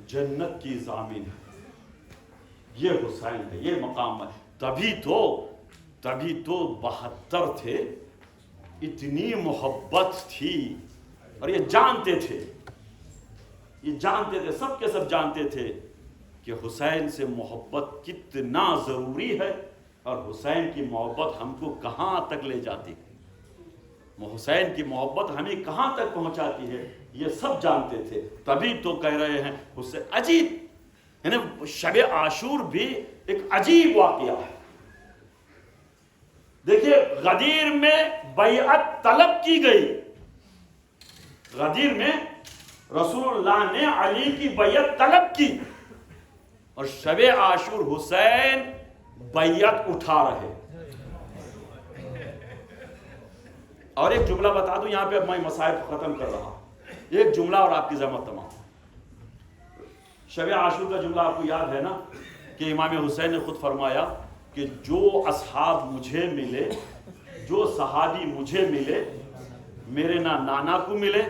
جنت کی ضامن ہے۔ یہ حسین ہے، یہ مقام ہے۔ تبھی تو 72 تھے، اتنی محبت تھی، اور یہ جانتے تھے، سب کے سب جانتے تھے کہ حسین سے محبت کتنا ضروری ہے، اور حسین کی محبت ہم کو کہاں تک لے جاتی ہے، حسین کی محبت ہمیں کہاں تک پہنچاتی ہے، یہ سب جانتے تھے۔ تبھی تو کہہ رہے ہیں حسین عجیب، یعنی شب عاشور بھی ایک عجیب واقعہ ہے۔ دیکھیے غدیر میں بیعت طلب کی گئی، غدیر میں رسول اللہ نے علی کی بیعت طلب کی، اور شب عاشور حسین بیعت اٹھا رہے۔ اور ایک جملہ بتا دوں یہاں پہ، اب میں مسائل ختم کر رہا ہوں، ایک جملہ اور آپ کی زحمت تمام۔ شب عاشور کا جملہ آپ کو یاد ہے نا، کہ امام حسین نے خود فرمایا کہ جو اصحاب مجھے ملے، جو صحابی مجھے ملے، میرے نہ نانا کو ملے،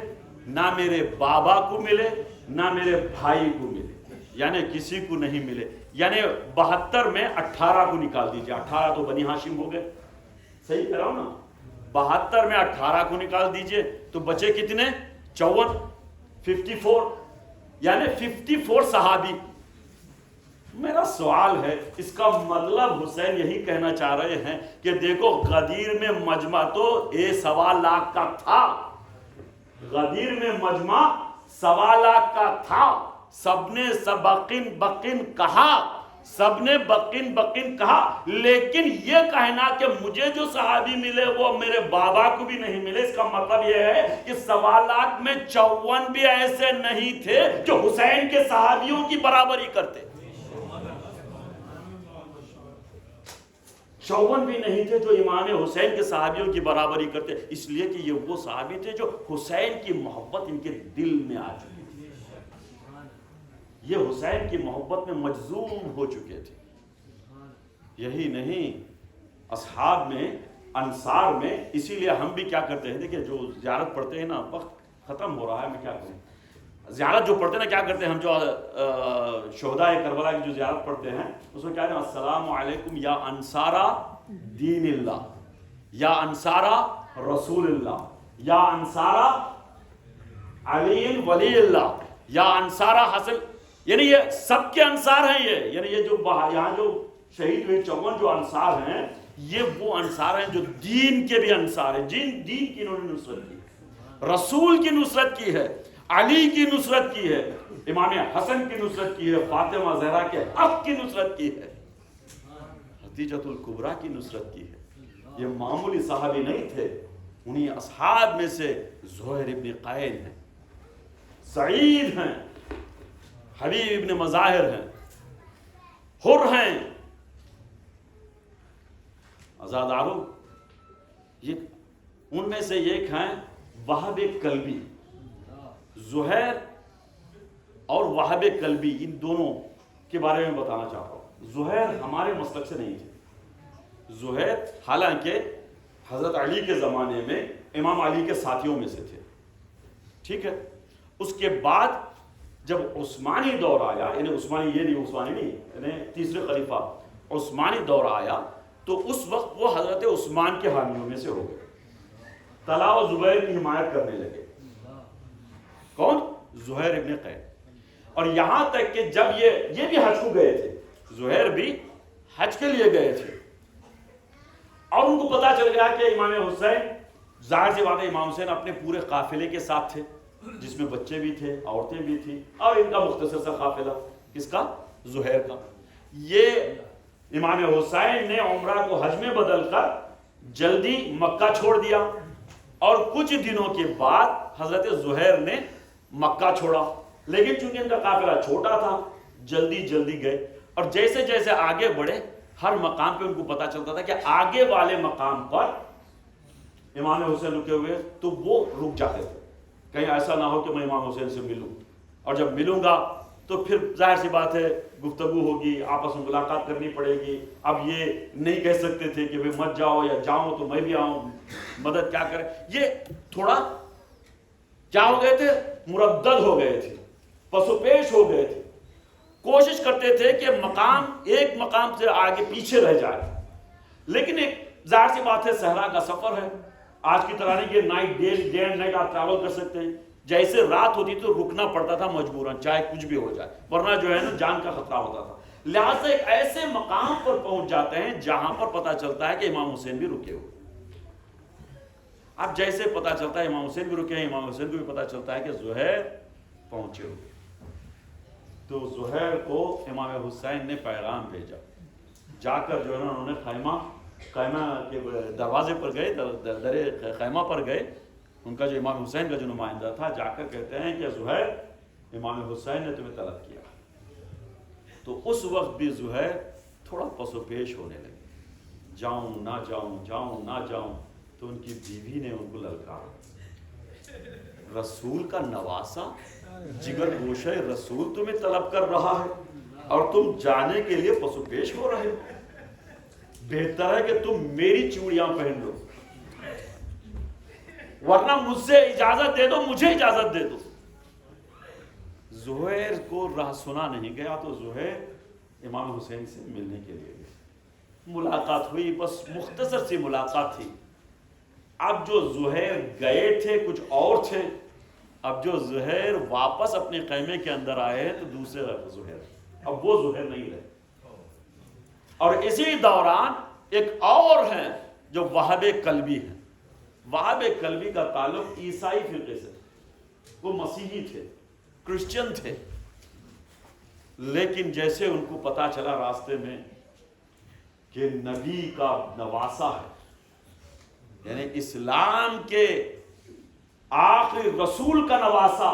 نہ میرے بابا کو ملے، نہ میرے بھائی کو ملے، یعنی کسی کو نہیں ملے۔ یعنی 72 میں 18 کو نکال دیجئے، 18 تو بنی ہاشم ہو گئے، صحیح کہہ رہا ہوں نا؟ 72 میں 18 کو نکال دیجئے تو بچے کتنے؟ 54، 54، یعنی 54 صحابی۔ میرا سوال ہے، اس کا مطلب حسین یہی کہنا چاہ رہے ہیں کہ دیکھو غدیر میں مجمع تو 1.25 لاکھ کا تھا، غدیر میں مجمع 1.25 لاکھ کا تھا، سب نے بقن بقن کہا، سب نے بقن بقن کہا، لیکن یہ کہنا کہ مجھے جو صحابی ملے وہ میرے بابا کو بھی نہیں ملے، اس کا مطلب یہ ہے کہ 1.25 لاکھ میں 54 بھی ایسے نہیں تھے جو حسین کے صحابیوں کی برابری کرتے، 54 بھی نہیں تھے جو امام حسین کے صحابیوں کی برابری کرتے، اس لیے کہ یہ وہ صحابی تھے جو حسین کی محبت ان کے دل میں آ چکی تھی، یہ حسین کی محبت میں مجذوب ہو چکے تھے۔ یہی نہیں، اصحاب میں، انصار میں، اسی لیے ہم بھی کیا کرتے ہیں، دیکھیں جو زیارت پڑھتے ہیں نا، وقت ختم ہو رہا ہے، میں کیا کروں، زیارت جو پڑھتے ہیں نا، کیا کرتے ہیں ہم، جو شہداء کربلا کی جو زیارت پڑھتے ہیں اس میں کیا کہتے ہیں، السلام علیکم یا انصارا دین اللہ، یا انصارا رسول اللہ، یا انصارا علی ولی اللہ، یا انصارا حسن، یعنی یہ سب کے انصار ہیں، یعنی یہ جو یہاں جو شہید ہوئے 54 جو انصار ہیں، یہ وہ انصار ہیں جو دین کے بھی انصار ہیں، دین کی انہوں نے نصرت کی، رسول کی نصرت کی ہے، علی کی نصرت کی ہے، امام حسن کی نصرت کی ہے، فاطمہ زہرا کے حق کی نصرت کی ہے، خدیجۃ الکبریٰ کی نصرت کی ہے۔ یہ معمولی صحابی نہیں تھے، انہی اصحاب میں سے زہیر ابن قائل ہیں، سعید ہیں، حبیب ابن مظاہر ہیں، حر ہیں، آزادارو، یہ ان میں سے ایک ہیں وہب کلبی، زہیر اور وہب کلبی، ان دونوں کے بارے میں بتانا چاہتا ہوں۔ زہیر ہمارے مسلک سے نہیں تھے، زہیر حالانکہ حضرت علی کے زمانے میں امام علی کے ساتھیوں میں سے تھے، ٹھیک ہے۔ اس کے بعد جب عثمانی دور آیا، یعنی عثمانی یہ نہیں، عثمانی نہیں، یعنی تیسرے خلیفہ عثمانی دور آیا، تو اس وقت وہ حضرت عثمان کے حامیوں میں سے ہو گئے، طلحہ و زبیر کی حمایت کرنے لگے۔ کون؟ زہیر ابن قائل۔ اور یہاں تک کہ جب یہ بھی حج کو گئے تھے، زہیر بھی حج کے لیے گئے تھے اور ان کو پتا چل گیا کہ امام حسین، ظاہر سی بات ہے امام حسین اپنے پورے قافلے کے ساتھ تھے جس میں بچے بھی تھے، عورتیں بھی تھیں، اور ان کا مختصر سا قافلہ، کس کا؟ زہیر کا۔ یہ امام حسین نے عمرہ کو حج میں بدل کر جلدی مکہ چھوڑ دیا اور کچھ دنوں کے بعد حضرت زہیر نے مکہ چھوڑا، لیکن چونکہ ان کا قافلہ چھوٹا تھا جلدی جلدی گئے، اور جیسے جیسے آگے بڑھے ہر مقام پہ ان کو پتا چلتا تھا کہ آگے والے مقام پر امام حسین رکے ہوئے تو وہ رک جاتے تھے، کہیں ایسا نہ ہو کہ میں امام حسین سے ملوں، اور جب ملوں گا تو پھر ظاہر سی بات ہے گفتگو ہوگی، آپس میں ملاقات کرنی پڑے گی۔ اب یہ نہیں کہہ سکتے تھے کہ مت جاؤ، یا جاؤں تو میں بھی آؤں، مدد کیا کرے، یہ تھوڑا کیا ہو گئے تھے، مردد ہو گئے تھے، پسو پیش ہو گئے تھے، کوشش کرتے تھے کہ ایک مقام سے آگے پیچھے رہ جائے، لیکن ایک ظاہر سی بات ہے صحرا کا سفر ہے، آج کی طرح نہیں کہ ڈے اینڈ نائٹ آپ ٹریول کر سکتے ہیں، جیسے رات ہوتی تو رکنا پڑتا تھا مجبوراً، چاہے کچھ بھی ہو جائے، ورنہ جو ہے نا جان کا خطرہ ہوتا تھا۔ لہٰذا ایک ایسے مقام پر پہنچ جاتے ہیں جہاں پر پتہ چلتا ہے کہ امام حسین بھی رکے ہوئے۔ اب جیسے پتہ چلتا ہے امام حسین بھی رکے ہیں، امام حسین کو بھی پتہ چلتا ہے کہ زہیر پہنچے ہوئے، تو زہیر کو امام حسین نے پیغام بھیجا، جا کر جو ہے نا انہوں نے خیمہ کے دروازے پر گئے، در خیمہ پر گئے، ان کا جو امام حسین کا جو نمائندہ تھا، جا کر کہتے ہیں کہ زہیر، امام حسین نے تمہیں طلب کیا۔ تو اس وقت بھی زہیر تھوڑا پس و پیش ہونے لگے، جاؤں نہ جاؤں، جاؤں نہ جاؤں، تو ان کی بیوی نے ان کو للکارا، رسول کا نواسا، جگر گوشہ رسول تمہیں طلب کر رہا ہے اور تم جانے کے لیے پس و پیش ہو رہے ہو، بہتر ہے کہ تم میری چوڑیاں پہن لو، ورنہ مجھ سے اجازت دے دو، مجھے اجازت دے دو۔ زہیر کو راہ سنا نہیں گیا، تو زہیر امام حسین سے ملنے کے لیے گئے، ملاقات ہوئی، بس مختصر سی ملاقات تھی۔ اب جو زہیر گئے تھے کچھ اور تھے، اب جو زہیر واپس اپنے خیمے کے اندر آئے ہیں تو دوسرے زہیر، اب وہ زہیر نہیں رہے۔ اور اسی دوران ایک اور ہیں جو وہاب کلبی ہیں۔ وہاب کلبی کا تعلق عیسائی فرقے سے، وہ مسیحی تھے، کرسچن تھے، لیکن جیسے ان کو پتا چلا راستے میں کہ نبی کا نواسا ہے، یعنی اسلام کے آخری رسول کا نواسا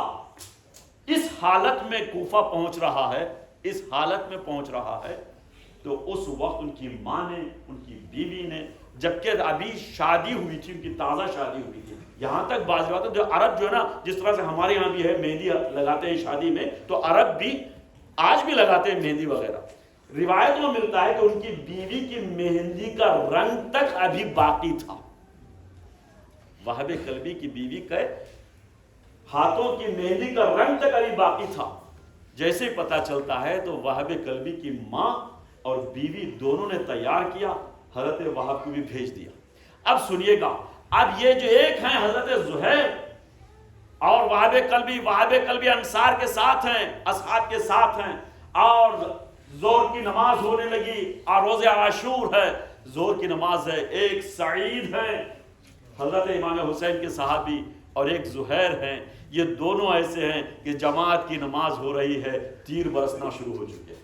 اس حالت میں کوفہ پہنچ رہا ہے، اس حالت میں پہنچ رہا ہے، تو اس وقت ان کی ماں نے، ان کی بیوی نے، جبکہ ابھی شادی ہوئی تھی، ان کی تازہ شادی ہوئی تھی، یہاں تک بعض بات ہے جو عرب جو ہے نا، جس طرح سے ہمارے یہاں بھی ہے مہندی لگاتے ہیں شادی میں، تو عرب بھی آج بھی لگاتے ہیں مہندی وغیرہ۔ روایت میں ملتا ہے کہ ان کی بیوی کی مہندی کا رنگ تک ابھی باقی تھا، وہاب کلبی کی بیوی کے ہاتھوں کی مہندی کا رنگ تک ابھی باقی تھا۔ جیسے پتا چلتا ہے تو وہاب کلبی کی ماں اور بیوی دونوں نے تیار کیا، حضرت وہاب کو بھی بھیج دیا۔ اب سنیے گا، اب یہ جو ایک ہیں حضرت زہیر اور وہاب کلبی انصار کے ساتھ ہیں، اصحاب کے ساتھ ہیں، اور زور کی نماز ہونے لگی، اور روز عاشور ہے، زور کی نماز ہے۔ ایک سعید ہے حضرت امام حسین کے صحابی، اور ایک زہیر ہیں، یہ دونوں ایسے ہیں کہ جماعت کی نماز ہو رہی ہے، تیر برسنا شروع ہو چکے۔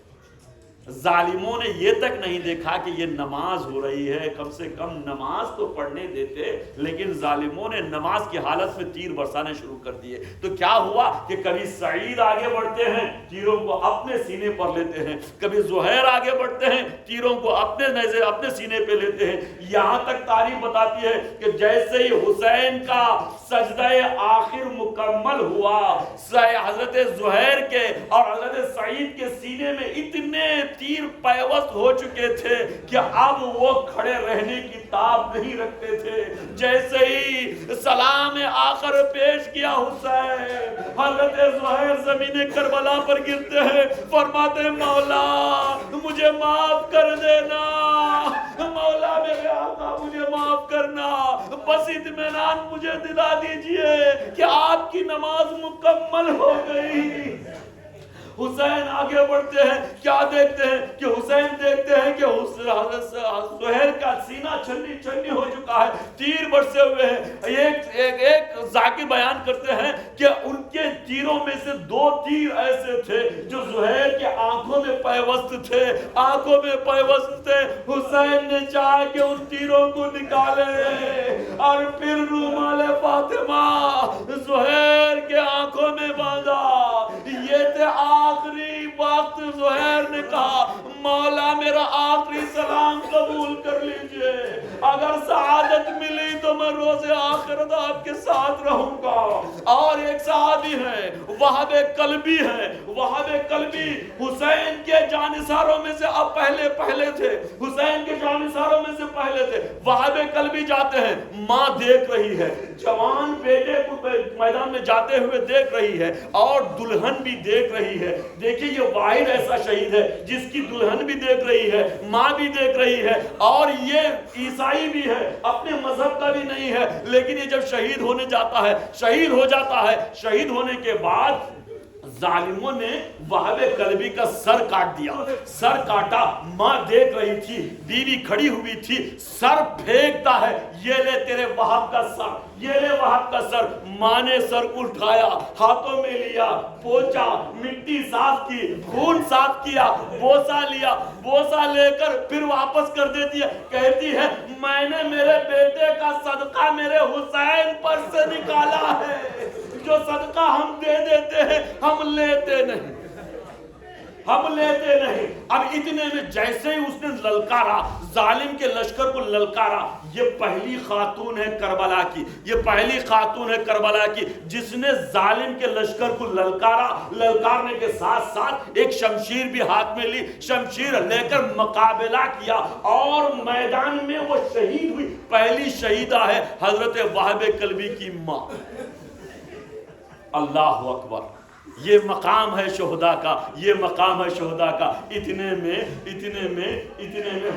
ظالموں نے یہ تک نہیں دیکھا کہ یہ نماز ہو رہی ہے، کم سے کم نماز تو پڑھنے دیتے، لیکن ظالموں نے نماز کی حالت میں تیر برسانے شروع کر دیے۔ تو کیا ہوا کہ کبھی سعید آگے بڑھتے ہیں، تیروں کو اپنے سینے پر لیتے ہیں، کبھی زہیر آگے بڑھتے ہیں، تیروں کو اپنے سینے پہ لیتے ہیں، یہاں تک تاریخ بتاتی ہے کہ جیسے ہی حسین کا سجدہ آخر مکمل ہوا، حضرت زہیر کے اور حضرت سعید کے سینے میں اتنے تیر پیوست ہو چکے تھے کہ اب وہ کھڑے رہنے کی تاب نہیں رکھتے تھے۔ جیسے ہی سلام آخر پیش کیا حسین، حضرت زہیر زمین کربلا پر گرتے ہیں، فرماتے ہیں مولا مجھے معاف کر دینا، مولا میرے آقا مجھے معاف کرنا، بس اطمینان مجھے دلا دیجئے کہ آپ کی نماز مکمل ہو گئی۔ حسین آگے بڑھتے ہیں، کیا دیکھتے ہیں کہ حسین دیکھتے ہیں کہ زہیر کا سینہ چھنی چھنی ہو چکا ہے، تیر برسے ہوئے ہیں۔ ایک ذاکر بیان کرتے ہیں کہ ان کے تیروں میں سے 2 تیر ایسے تھے جو زہیر کے آنکھوں میں پیوست تھے، آنکھوں میں پیوست تھے۔ حسین نے چاہا کہ ان تیروں کو نکالے اور پھر رومال فاطمہ زہیر کے آنکھوں میں باندھا۔ یہ تھے آخری وقت، زہیر نے کہا مولا میرا آخری سلام قبول کر لیجئے، اگر سعادت ملی تو میں روز آخرت آپ کے ساتھ رہوں گا۔ اور ایک صحابی ہے وہب قلبی ہے، وہب قلبی حسین کے جانثاروں میں سے اب پہلے تھے، حسین کے جانثاروں میں سے پہلے تھے۔ وہب قلبی جاتے ہیں، ماں دیکھ رہی ہے، جوان بیٹے کو میدان میں جاتے ہوئے دیکھ رہی ہے اور دلہن بھی دیکھ رہی ہے۔ دیکھیے یہ واحد ایسا شہید ہے جس کی دلہن بھی دیکھ رہی ہے، ماں بھی دیکھ رہی ہے، اور یہ عیسائی بھی ہے، اپنے مذہب کا بھی نہیں ہے، لیکن یہ جب شہید ہونے جاتا ہے، شہید ہو جاتا ہے، شہید ہونے کے بعد ظالموں نے وہب قلبی کا سر کاٹ دیا، سر کاٹا، ماں دیکھ رہی تھی، بیوی کھڑی ہوئی تھی، سر پھینکتا ہے، یہ لے تیرے وہب کا سر، یہ لے وہب کا سر۔ ماں نے سر کو اٹھایا، ہاتھوں میں لیا، پوچھا، مٹی صاف کی، خون صاف کیا، بوسہ لیا، بوسہ لے کر پھر واپس کر دیتی ہے، کہتی ہے میں نے میرے بیٹے کا صدقہ میرے حسین پر سے نکالا ہے، جو صدقہ ہم دے دیتے ہیں ہم لیتے نہیں، ہم لیتے نہیں۔ اب اتنے میں جیسے ہی اس نے للکارا، ظالم کے لشکر کو للکارا، یہ پہلی خاتون ہے کربلا کی، یہ پہلی خاتون ہے کربلا کی جس نے ظالم کے لشکر کو للکارا، للکارنے کے ساتھ ساتھ ایک شمشیر بھی ہاتھ میں لی، شمشیر لے کر مقابلہ کیا اور میدان میں وہ شہید ہوئی۔ پہلی شہیدہ ہے حضرت وہب قلبی کی ماں۔ اللہ اکبر، یہ مقام ہے شہداء کا، یہ مقام ہے شہداء کا۔ اتنے میں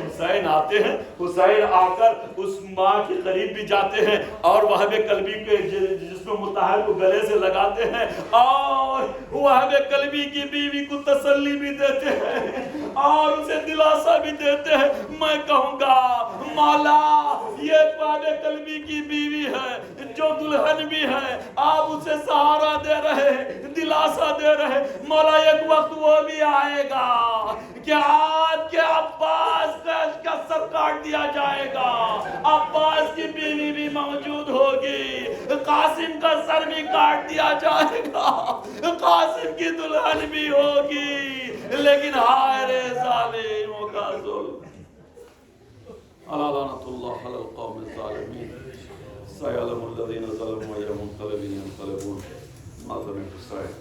حسین آتے ہیں، حسین آ کر اس ماں کے قریب بھی جاتے ہیں اور وہب قلبی کے جسم مطہر کو گلے سے لگاتے ہیں اور وہب قلبی کی بیوی کو تسلی بھی دیتے ہیں اور اسے دلاسا بھی دیتے ہیں۔ میں کہوں گا مولا یہ وہب قلبی کی بیوی ہے جو دلہن بھی ہے، آپ اسے سہارا دے رہے ہیں، دلاسا دے رہے، مولا ایک وقت وہ بھی آئے گا کہ آپ کے عباس کا سر کاٹ دیا جائے گا، عباس کی بیوی بھی موجود ہوگی، قاسم کا سر بھی کاٹ دیا جائے گا، قاسم کی دلہن بھی ہوگی، لیکن ہائے رے ظالموں کا ظلم۔ لعنت اللہ علی القوم الظالمین، سيعلم الذين ظلموا أي منقلب ينقلبون. ناظر حسين.